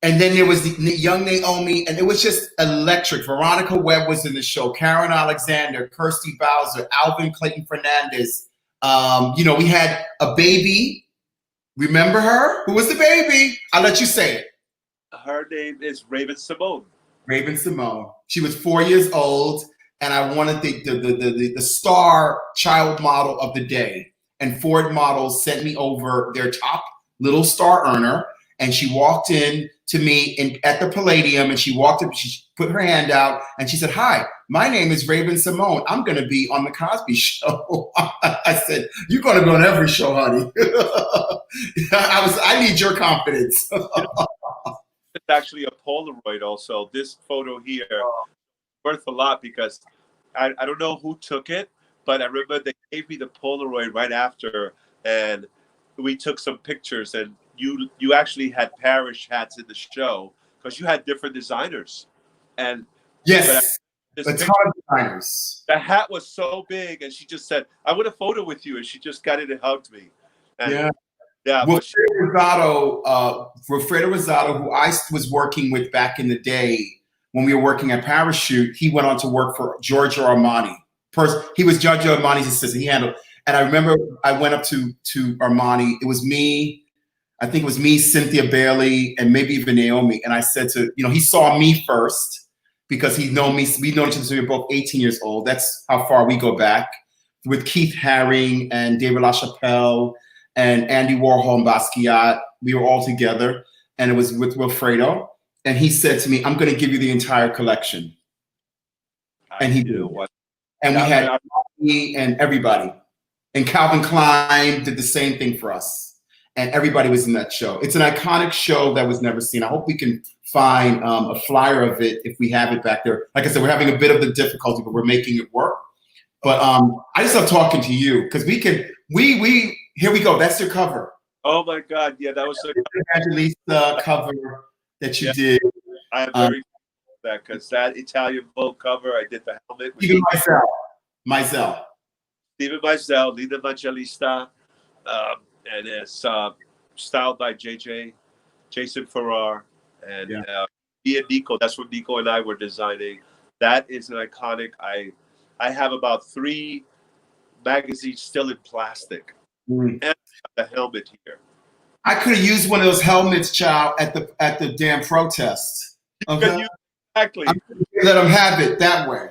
and then there was the young Naomi, and it was just electric. Veronica Webb was in the show, Karen Alexander, Kirsty Bowser, Alvin Clayton Fernandez. You know, we had a baby. Remember her? Who was the baby? I'll let you say it. Her name is Raven Simone. Raven Simone. She was 4 years old, and I wanted the star child model of the day. And Ford Models sent me over their top little star earner, and she walked in to me at the Palladium, and she walked up, she put her hand out, and she said, "Hi, my name is Raven Simone. I'm going to be on the Cosby Show." I said, "You're going to be on every show, honey." I need your confidence. It's actually a Polaroid also. This photo here worth a lot because I don't know who took it, but I remember they gave me the Polaroid right after, and we took some pictures, and you actually had Parrish hats in the show because you had different designers. And yes, a ton of designers. The hat was so big, and she just said, "I want a photo with you," and she just got it and hugged me. And yeah. Wilfredo Rosado, who I was working with back in the day when we were working at Parachute, he went on to work for Giorgio Armani. He was Giorgio Armani's assistant. He handled, and I remember I went up to Armani. It was me. I think it was me, Cynthia Bailey, and maybe even Naomi. And I said to, you know, he saw me first because he'd known me. We've known each other since we were both 18 years old. That's how far we go back. With Keith Haring and David LaChapelle and Andy Warhol and Basquiat, we were all together. And it was with Wilfredo. And he said to me, "I'm going to give you the entire collection." And he did. And we had me and everybody. And Calvin Klein did the same thing for us. And everybody was in that show. It's an iconic show that was never seen. I hope we can find a flyer of it if we have it back there. Like I said, we're having a bit of the difficulty, but we're making it work. But I just love talking to you because we here we go. That's your cover. Oh my God. Yeah, that was the Evangelista cover that you did. I am very that because that Italian Vogue cover, I did the helmet. Stephen Meisel. Stephen Meisel, Lina Evangelista. And it's styled by Jason Farrar, and me and Nico. That's what Nico and I were designing. That is an iconic. I have about 3 magazines still in plastic, and the helmet here. I could have used one of those helmets, child, at the damn protest. Okay? Exactly. Let them have it that way.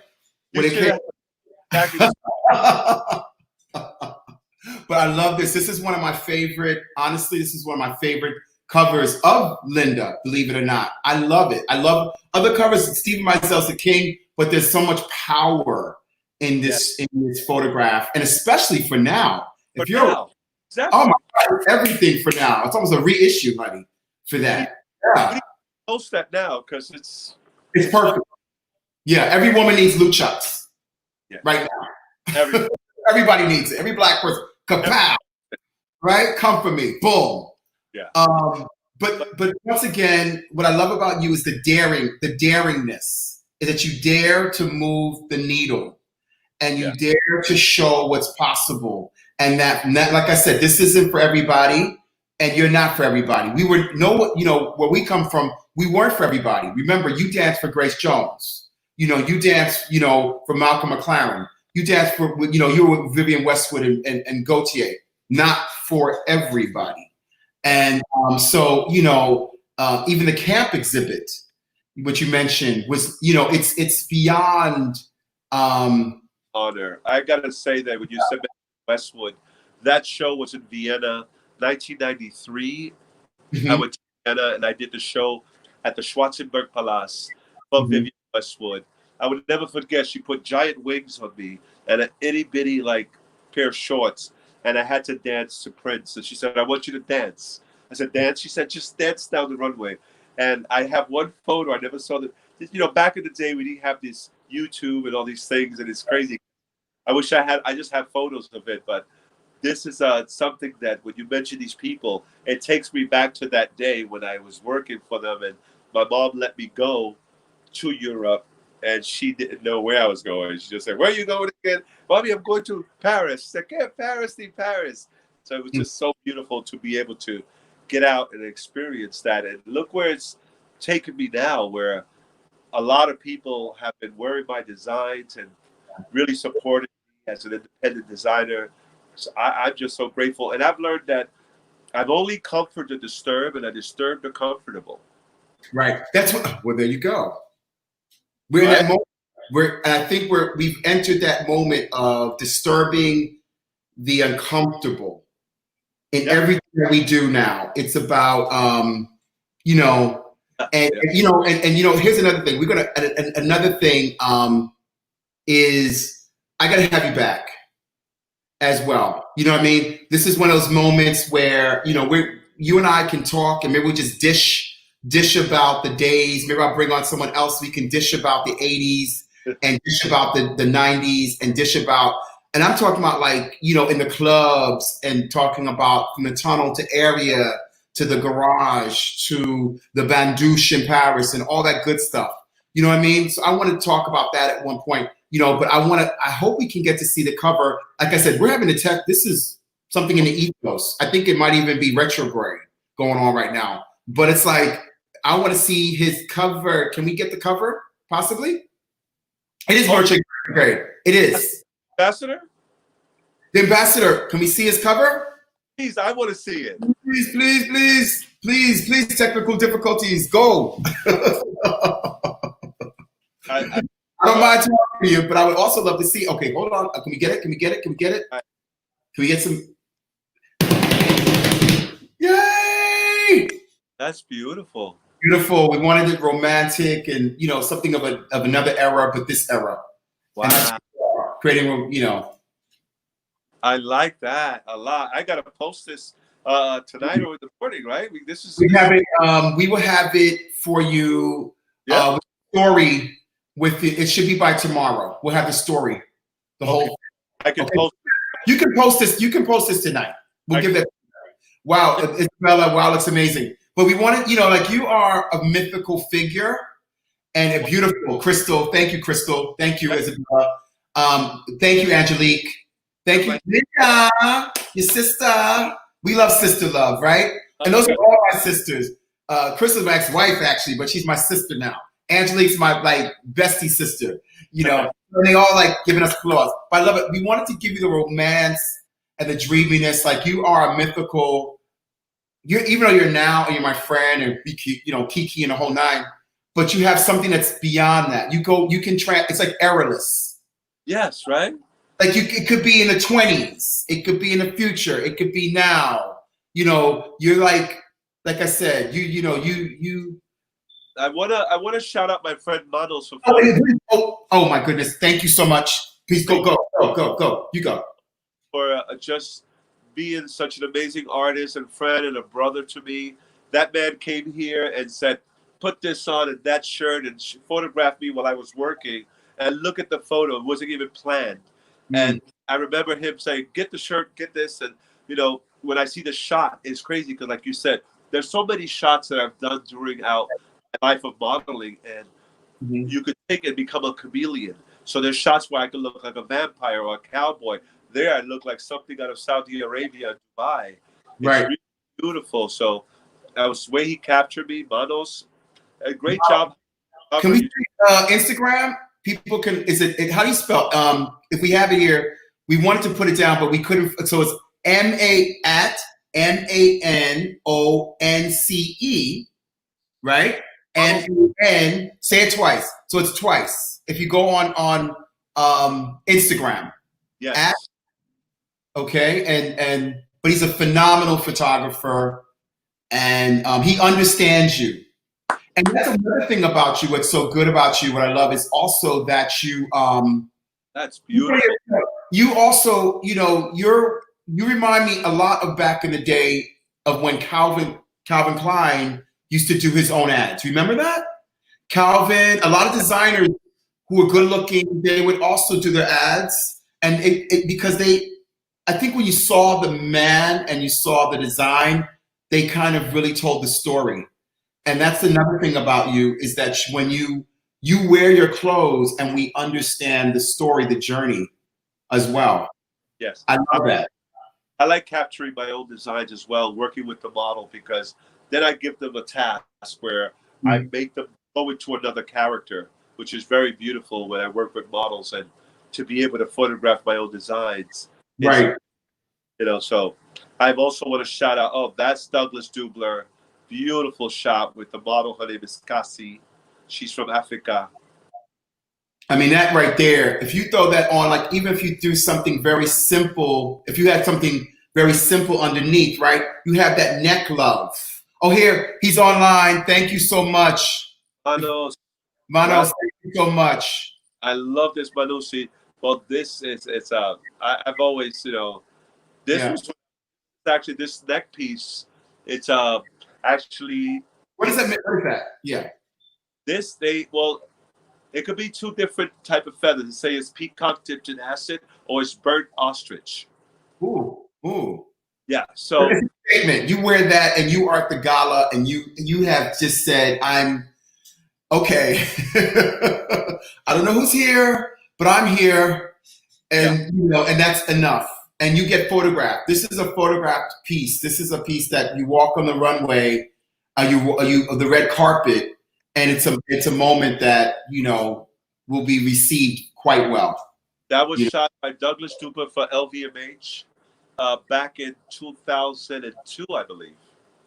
But I love this. This is one of my favorite, honestly, this is one of my favorite covers of Linda, believe it or not. I love it. I love other covers. Stephen Meisel's the king, but there's so much power in this photograph, and especially for now. Exactly. Oh my God, everything for now. It's almost a reissue, honey, for that. Yeah. We post that now because it's perfect. Yeah, every woman needs Luchaks right now. Everybody needs it. Every black person. Kapow! Right? Come for me. Boom. Yeah. But once again, what I love about you is the daringness. Is that you dare to move the needle and you dare to show what's possible. And that, like I said, this isn't for everybody, and you're not for everybody. We were where we come from, we weren't for everybody. Remember, you danced for Grace Jones. You danced, for Malcolm McLaren. You danced for, you were with Vivienne Westwood and Gaultier, not for everybody. And so, even the camp exhibit, what you mentioned was, you know, it's beyond honor. I gotta say that when you said Westwood, that show was in Vienna, 1993. I went to Vienna and I did the show at the Schwarzenberg Palace for Vivienne Westwood. I would never forget. She put giant wings on me and an itty bitty like pair of shorts, and I had to dance to Prince. And she said, "I want you to dance." I said, "Dance?" She said, "Just dance down the runway." And I have one photo. I never saw the. You know, back in the day, we didn't have this YouTube and all these things, and it's crazy. I wish I had. I just have photos of it, but this is something that when you mention these people, it takes me back to that day when I was working for them, and my mom let me go to Europe, and she didn't know where I was going. She just said, "Where are you going again?" "Mommy, I'm going to Paris." She said, "Yeah, Paris, Paris." So it was just so beautiful to be able to get out and experience that. And look where it's taken me now, where a lot of people have been wearing my designs and really supported me as an independent designer. So I'm just so grateful. And I've learned that I've only comfort the disturbed, and I disturb the comfortable. Right. That's what. Well, there you go. We're in that moment. And I think we've entered that moment of disturbing the uncomfortable in everything that we do now. It's about, you know, and you know, and you know, here's another thing. We're gonna another thing is I gotta have you back as well. You know what I mean? This is one of those moments where, you know, you and I can talk, and maybe we just dish about the days. Maybe I'll bring on someone else. We can dish about the 80s and dish about the 90s and dish about, and I'm talking about like, you know, in the clubs and talking about from the tunnel to area to the garage to the bandouche in Paris and all that good stuff. You know what I mean? So I want to talk about that at one point, you know, but I hope we can get to see the cover. Like I said, we're having a tech. This is something in the ethos. I think it might even be retrograde going on right now, but it's like, I want to see his cover. Can we get the cover possibly? It is retrograde. It is. Ambassador? The ambassador. Can we see his cover? Please, I want to see it. Please, technical difficulties. Go. I don't mind talking to you, but I would also love to see. Okay, hold on. Can we get it? Can we get it? Can we get it? Can we get some? Yay! That's beautiful. Beautiful. We wanted it romantic and, you know, something of another era, but this era. Wow. Creating, you know. I like that a lot. I gotta post this tonight or in the morning, right? We have it. We will have it for you. Yeah. With the story with it. It should be by tomorrow. We'll have the story. The whole. I can post. You can post this. You can post this tonight. We'll give that. Wow, Isabella. Wow, looks amazing. But we wanted, you know, like you are a mythical figure and a beautiful Crystal. Thank you, Crystal. Thank you, Isabella. Thank you, Angelique. Thank you, Linda, your sister. We love sister love, right? And those are all my sisters. Crystal's my ex-wife, actually, but she's my sister now. Angelique's my like bestie sister, you know. And they all like giving us applause. But I love it. We wanted to give you the romance and the dreaminess. Like you are a mythical. Even though you're my friend and you know, Kiki and the whole nine, but you have something that's beyond that. You can it's like errorless. Yes, right. Like it could be in the 20s, it could be in the future, it could be now. You know, you're like I said, you know. I wanna shout out my friend Manos. Oh my goodness! Thank you so much. Please go. You go. For just being such an amazing artist and friend and a brother to me. That man came here and said, "Put this on and that shirt," and photographed me while I was working. And look at the photo; it wasn't even planned. And I remember him saying, "Get the shirt, get this." And you know, when I see the shot, it's crazy because, like you said, there's so many shots that I've done during my life of modeling, and you could take and become a chameleon. So there's shots where I could look like a vampire or a cowboy. There, I look like something out of Saudi Arabia, Dubai. It's really beautiful. So that was the way he captured me, Manos. A great job. Can we see Instagram? People can. Is it? How do you spell? If we have it here, we wanted to put it down, but we couldn't. So it's MANONCE, right? and say it twice. So it's twice. If you go on Instagram, Yes. Okay, but he's a phenomenal photographer, and he understands you. And that's another thing about you. What's so good about you, what I love, is also that you That's beautiful. you also, you remind me a lot of back in the day of when Calvin Klein used to do his own ads. Remember that? Calvin, a lot of designers who were good looking, they would also do their ads. And because I think when you saw the man and you saw the design, they kind of really told the story. And that's another thing about you, is that when you wear your clothes and we understand the story, the journey as well. Yes. I love that. I like capturing my own designs as well, working with the model, because then I give them a task where I make them go into another character, which is very beautiful when I work with models, and to be able to photograph my own designs. Right. So I've also want to shout out, that's Douglas Dubler. Beautiful shot with the model. Her name is Cassie. She's from Africa. I mean, that right there, if you throw that on, like even if you do something very simple, if you had something very simple underneath, right? You have that neck love. Oh, here, he's online. Thank you so much. Manos, thank you so much. I love this, Manusi. Well, this is, I've always, this was actually this neck piece. It's actually. What is that? Yeah. It could be two different type of feathers. Say it's peacock dipped in acid, or it's burnt ostrich. Ooh. Yeah. So statement. You wear that and you are at the gala and you have just said, I'm okay. I don't know who's here, but I'm here. And and that's enough. And you get photographed. This is a photographed piece. This is a piece that you walk on the runway, the red carpet, and it's a moment that will be received quite well. That was shot by Douglas Dubler for LVMH back in 2002, I believe.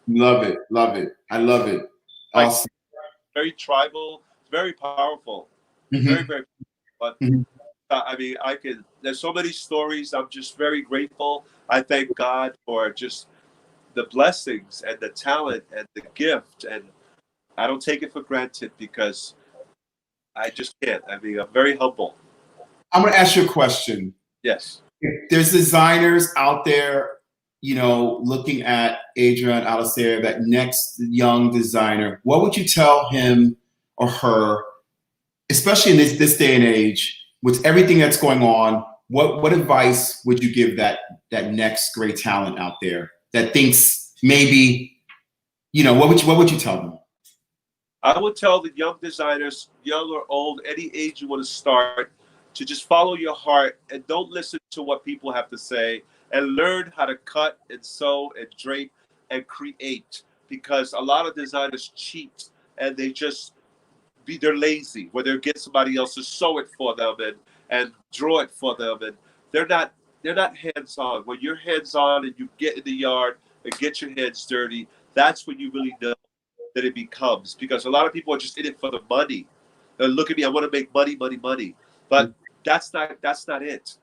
Love it. I love it. Awesome. Very tribal, very powerful, very, very. But I mean, there's so many stories. I'm just very grateful. I thank God for just the blessings and the talent and the gift. And I don't take it for granted, because I just can't. I mean, I'm very humble. I'm going to ask you a question. Yes. If there's designers out there, looking at ADRIAN ALICEA, that next young designer, what would you tell him or her, especially in this day and age, with everything that's going on? What advice would you give that next great talent out there that thinks maybe, what would you tell them? I would tell the young designers, young or old, any age you want to start, to just follow your heart and don't listen to what people have to say, and learn how to cut and sew and drape and create. Because a lot of designers cheat, and they're lazy, where they get somebody else to sew it for them and draw it for them, and they're not hands-on. When you're hands-on and you get in the yard and get your hands dirty, that's when you really know that it becomes. Because a lot of people are just in it for the money. Look at me, I want to make money. But that's not it.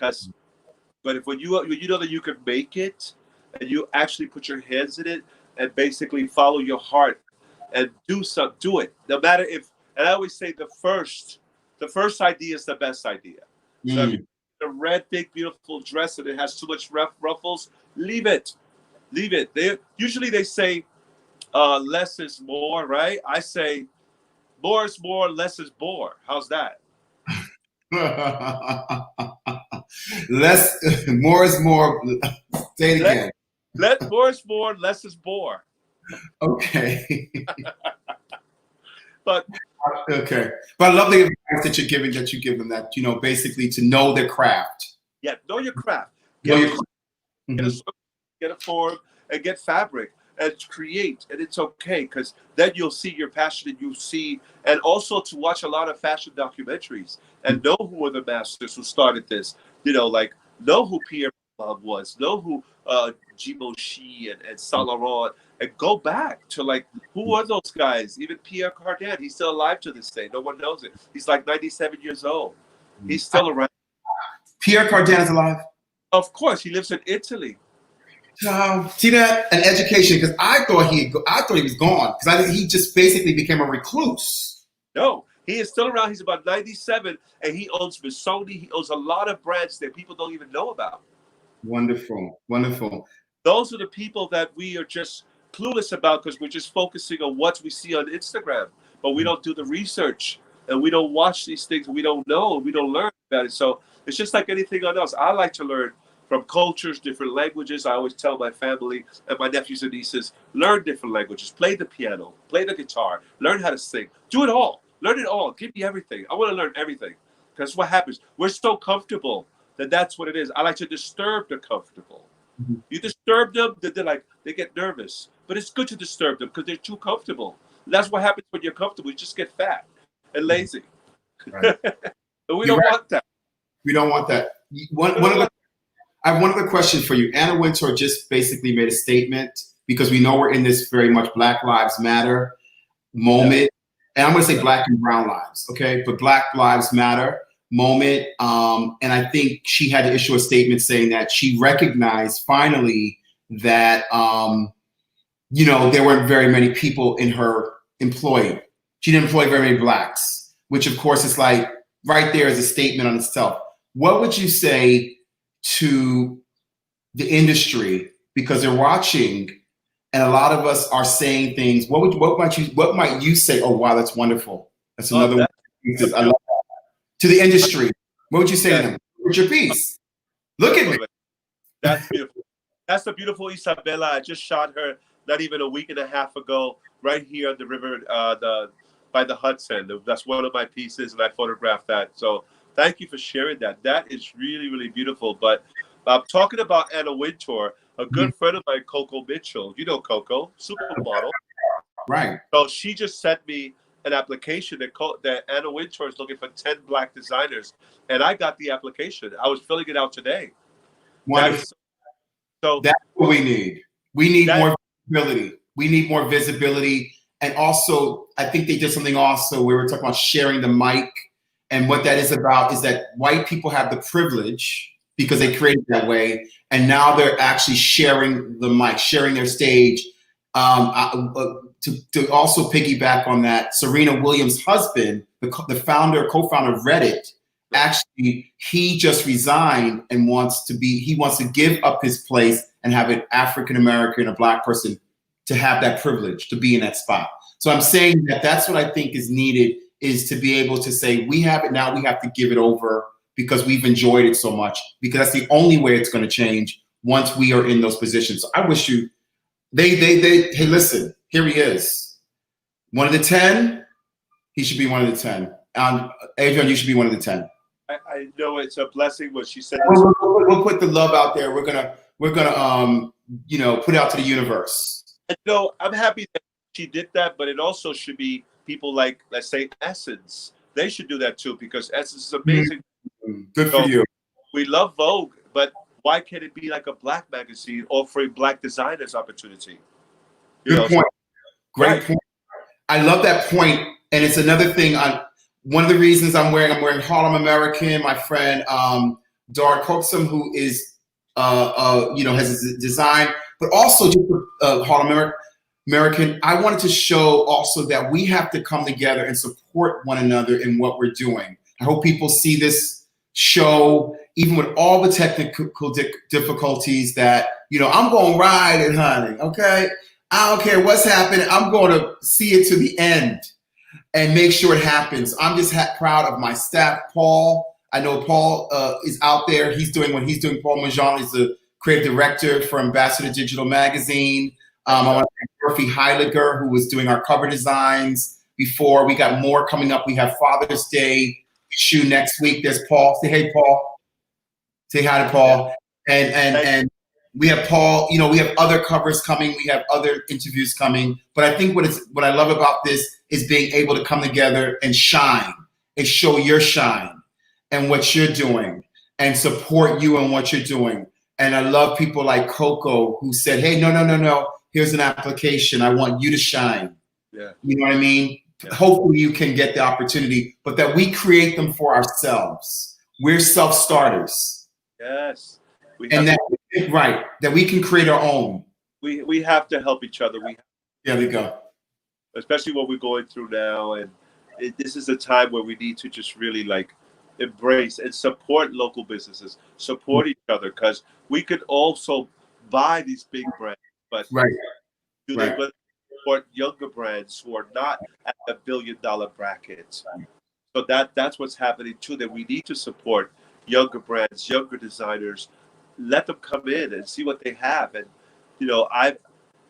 But when you know that you can make it, and you actually put your hands in it and basically follow your heart and do it. No matter if, and I always say the first idea is the best idea. So if you a red, big, beautiful dress and it has too much ruffles, leave it. Usually they say less is more, right? I say more is more, less is bore. How's that? More is more. Say it again. More is more, less is bore. Okay. But I love the advice that you're giving that, basically to know their craft. Yeah, know your craft. Get a form and get fabric and create, and it's okay, because then you'll see your passion, and also to watch a lot of fashion documentaries and know who were the masters who started this. Know who Pierre was, know who Givenchy and Saint Laurent, and go back to like, who are those guys? Even Pierre Cardin, he's still alive to this day. No one knows it. He's like 97 years old. He's still around. Pierre Cardin is alive? Of course, he lives in Italy. See that? An education, because I thought he was gone, because he just basically became a recluse. No, he is still around. He's about 97, and he owns Missoni. He owns a lot of brands that people don't even know about. Wonderful, wonderful. Those are the people that we are just clueless about because we're just focusing on what we see on Instagram, but we don't do the research, and we don't watch these things. We don't know, we don't learn about it. So it's just like anything else. I like to learn from cultures, different languages. I always tell my family and my nephews and nieces, learn different languages, play the piano, play the guitar, learn how to sing, do it all, learn it all, give me everything. I want to learn everything, because what happens, we're so comfortable that's what it is. I like to disturb the comfortable. You disturb them, they get nervous. But it's good to disturb them because they're too comfortable. That's what happens when you're comfortable. You just get fat and lazy. Right. But we don't want that. We don't want that. I have one other question for you. Anna Wintour just basically made a statement, because we know we're in this very much Black Lives Matter moment. Yeah. And I'm going to say Black and Brown lives, okay? But Black Lives Matter moment. And I think she had to issue a statement saying that she recognized finally that, there weren't very many people in her employ. She didn't employ very many Blacks, which of course is like right there is a statement on itself. What would you say to the industry, because they're watching, and a lot of us are saying things? What might you say? Oh wow, that's wonderful. That's another one. I love that. To the industry, what would you say to them? What's your piece? Look at me. That's beautiful. That's the beautiful Isabella. I just shot her not even a week and a half ago, right here on the river, by the Hudson. That's one of my pieces, and I photographed that. So thank you for sharing that. That is really, really beautiful. But talking about Anna Wintour, a good friend of mine, Coco Mitchell. You know Coco, supermodel. Right. So she just sent me an application that Anna Wintour is looking for 10 Black designers, and I got the application. I was filling it out today. Wonderful. So that's what we need. We need more visibility. We need more visibility. And also, I think they did something also where we're talking about sharing the mic. And what that is about is that white people have the privilege because they created that way. And now they're actually sharing the mic, sharing their stage. To also piggyback on that, Serena Williams' husband, the co-founder of Reddit, actually, he just resigned and he wants to give up his place and have an African-American, a Black person, to have that privilege, to be in that spot. So I'm saying that that's what I think is needed, is to be able to say, we have it now, we have to give it over because we've enjoyed it so much, because that's the only way it's going to change once we are in those positions. So I wish you, hey, listen, here he is. One of the 10, he should be one of the 10. Adrian, you should be one of the 10. I know it's a blessing what she said. We'll put the love out there. We're gonna put it out to the universe. I'm happy that she did that, but it also should be people like, let's say, Essence. They should do that too, because Essence is amazing. Good for you. We love Vogue, but why can't it be like a Black magazine offering Black designers opportunity? Good point. Great point. I love that point, and it's another thing. One of the reasons I'm wearing Harlem American. My friend Dar Coxum, who is has a design, but also just Harlem American. I wanted to show also that we have to come together and support one another in what we're doing. I hope people see this show, even with all the technical difficulties, that I'm going to ride it, honey. Okay, I don't care what's happening. I'm going to see it to the end and make sure it happens. I'm just proud of my staff. Paul, I know Paul is out there. He's doing what he's doing. Paul Majan is the creative director for Ambassador Digital Magazine. I want to thank Murphy Heiliger, who was doing our cover designs before. We got more coming up. We have Father's Day issue next week. There's Paul. Say hey, Paul. Say hi to Paul. And we have Paul. We have other covers coming. We have other interviews coming. But I think what I love about this is being able to come together and shine and show your shine and what you're doing and support you and what you're doing. And I love people like Coco who said, hey, no. Here's an application. I want you to shine. Yeah. You know what I mean? Yeah. Hopefully you can get the opportunity, but that we create them for ourselves. We're self-starters. Yes. That we can create our own. We have to help each other. There we go. Especially what we're going through now. And this is a time where we need to just really like embrace and support local businesses, support each other, because we could also buy these big brands, but do they really support younger brands who are not at the $1 billion bracket? So that's what's happening too, that we need to support younger brands, younger designers, let them come in and see what they have. And you know, I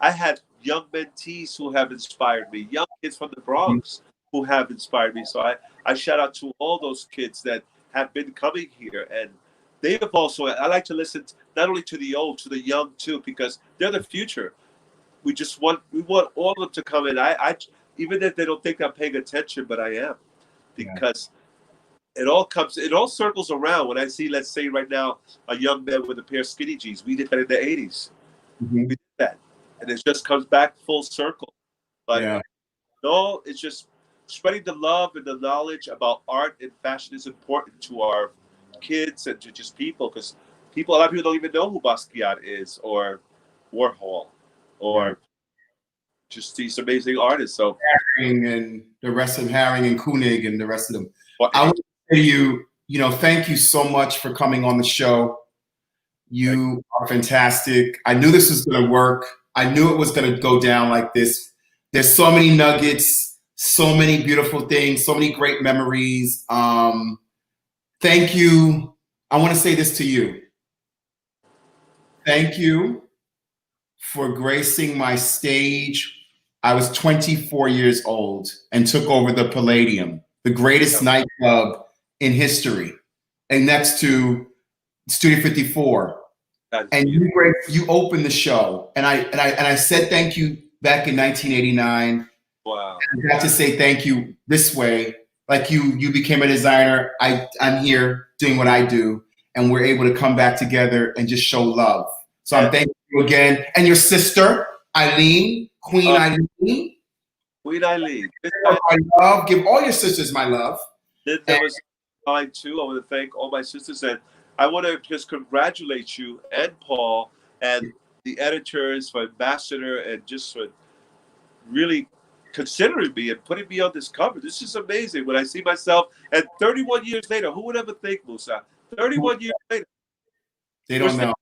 had young mentees who have inspired me, young kids from the Bronx who have inspired me. So I shout out to all those kids that have been coming here. And they have also, I like to listen not only to the old, to the young too, because they're the future. We want all of them to come in. I even if they don't think I'm paying attention, but I am, because it all circles around. When I see, let's say right now, a young man with a pair of skinny jeans, we did that in the 80s. We did that. And it just comes back full circle. But no, it's just spreading the love and the knowledge about art and fashion is important to our kids and to just people, because a lot of people don't even know who Basquiat is or Warhol or just these amazing artists. So Haring and the rest of Haring and Koenig and the rest of them. Well, I want to say to you, thank you so much for coming on the show. You are fantastic. I knew this was going to work. I knew it was going to go down like this. There's so many nuggets, so many beautiful things, so many great memories. Thank you. I want to say this to you. Thank you for gracing my stage. I was 24 years old and took over the Palladium, the greatest nightclub in history, and next to Studio 54. And you opened the show, and I said thank you back in 1989. Wow! I got to say thank you this way, like you became a designer. I'm here doing what I do, and we're able to come back together and just show love. So I'm thanking you again, and your sister Eileen, Queen Eileen. Queen Eileen. My love. Give all your sisters my love. That was mine too. I want to thank all my sisters, and I want to just congratulate you and Paul and the editors for Ambassador, and just for really considering me and putting me on this cover. This is amazing. When I see myself, and 31 years later, who would ever think, Musa? 31 years later. They don't know.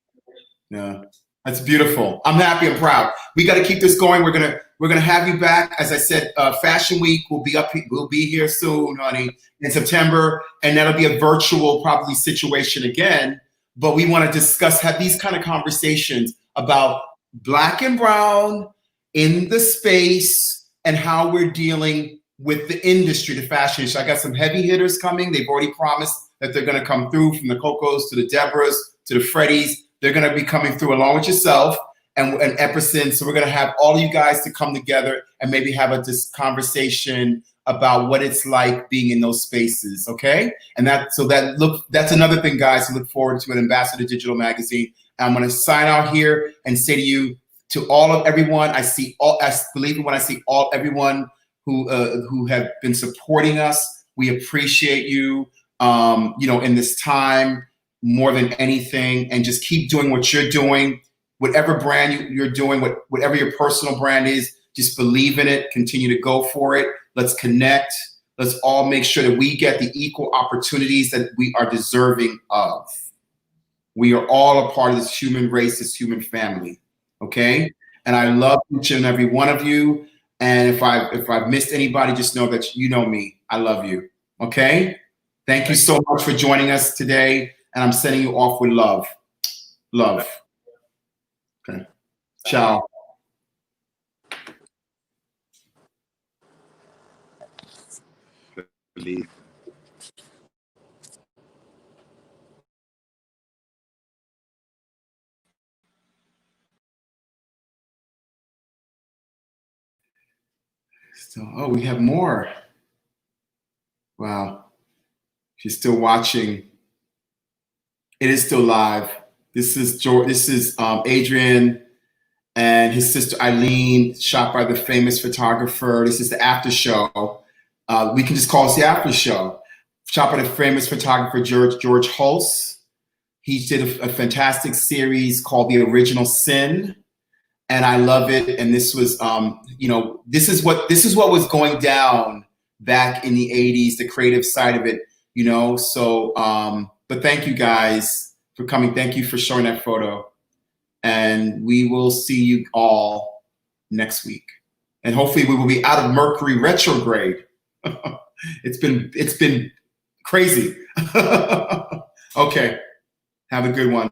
No, that's beautiful. I'm happy and proud. We got to keep this going. We're gonna have you back. As I said, Fashion Week will be up. We'll be here soon, honey, in September, and that'll be a virtual probably situation again. But we want to have these kind of conversations about Black and Brown in the space and how we're dealing with the industry, the fashion. So I got some heavy hitters coming. They've already promised that they're going to come through, from the Cocos to the Debras to the Freddies. They're going to be coming through along with yourself and Epperson. So we're going to have all of you guys to come together and maybe have a conversation about what it's like being in those spaces. Okay. And that's another thing, guys, to look forward to at Ambassador Digital Magazine. I'm going to sign out here and say to you, to all of everyone, I believe it when I see everyone who have been supporting us. We appreciate you, in this time more than anything, and just keep doing what you're doing. Whatever brand you're doing, whatever your personal brand is, just believe in it, continue to go for it. Let's connect. Let's all make sure that we get the equal opportunities that we are deserving of. We are all a part of this human race, this human family, okay? And I love each and every one of you. And if I've missed anybody, just know that you know me. I love you, okay? Thank you so much for joining us today. And I'm sending you off with love. Love. Okay. Ciao. Believe. So, we have more. Wow. She's still watching. It is still live. This is Adrian and his sister Eileen, shot by the famous photographer. This is the after show. We can just call this the after show. Shot by the famous photographer George Hulse. He did a fantastic series called The Original Sin, and I love it. And this was, this is what was going down back in the '80s, the creative side of it, So, but thank you guys for coming. Thank you for showing that photo, and we will see you all next week. And hopefully, we will be out of Mercury retrograde. It's been crazy. Okay. Have a good one.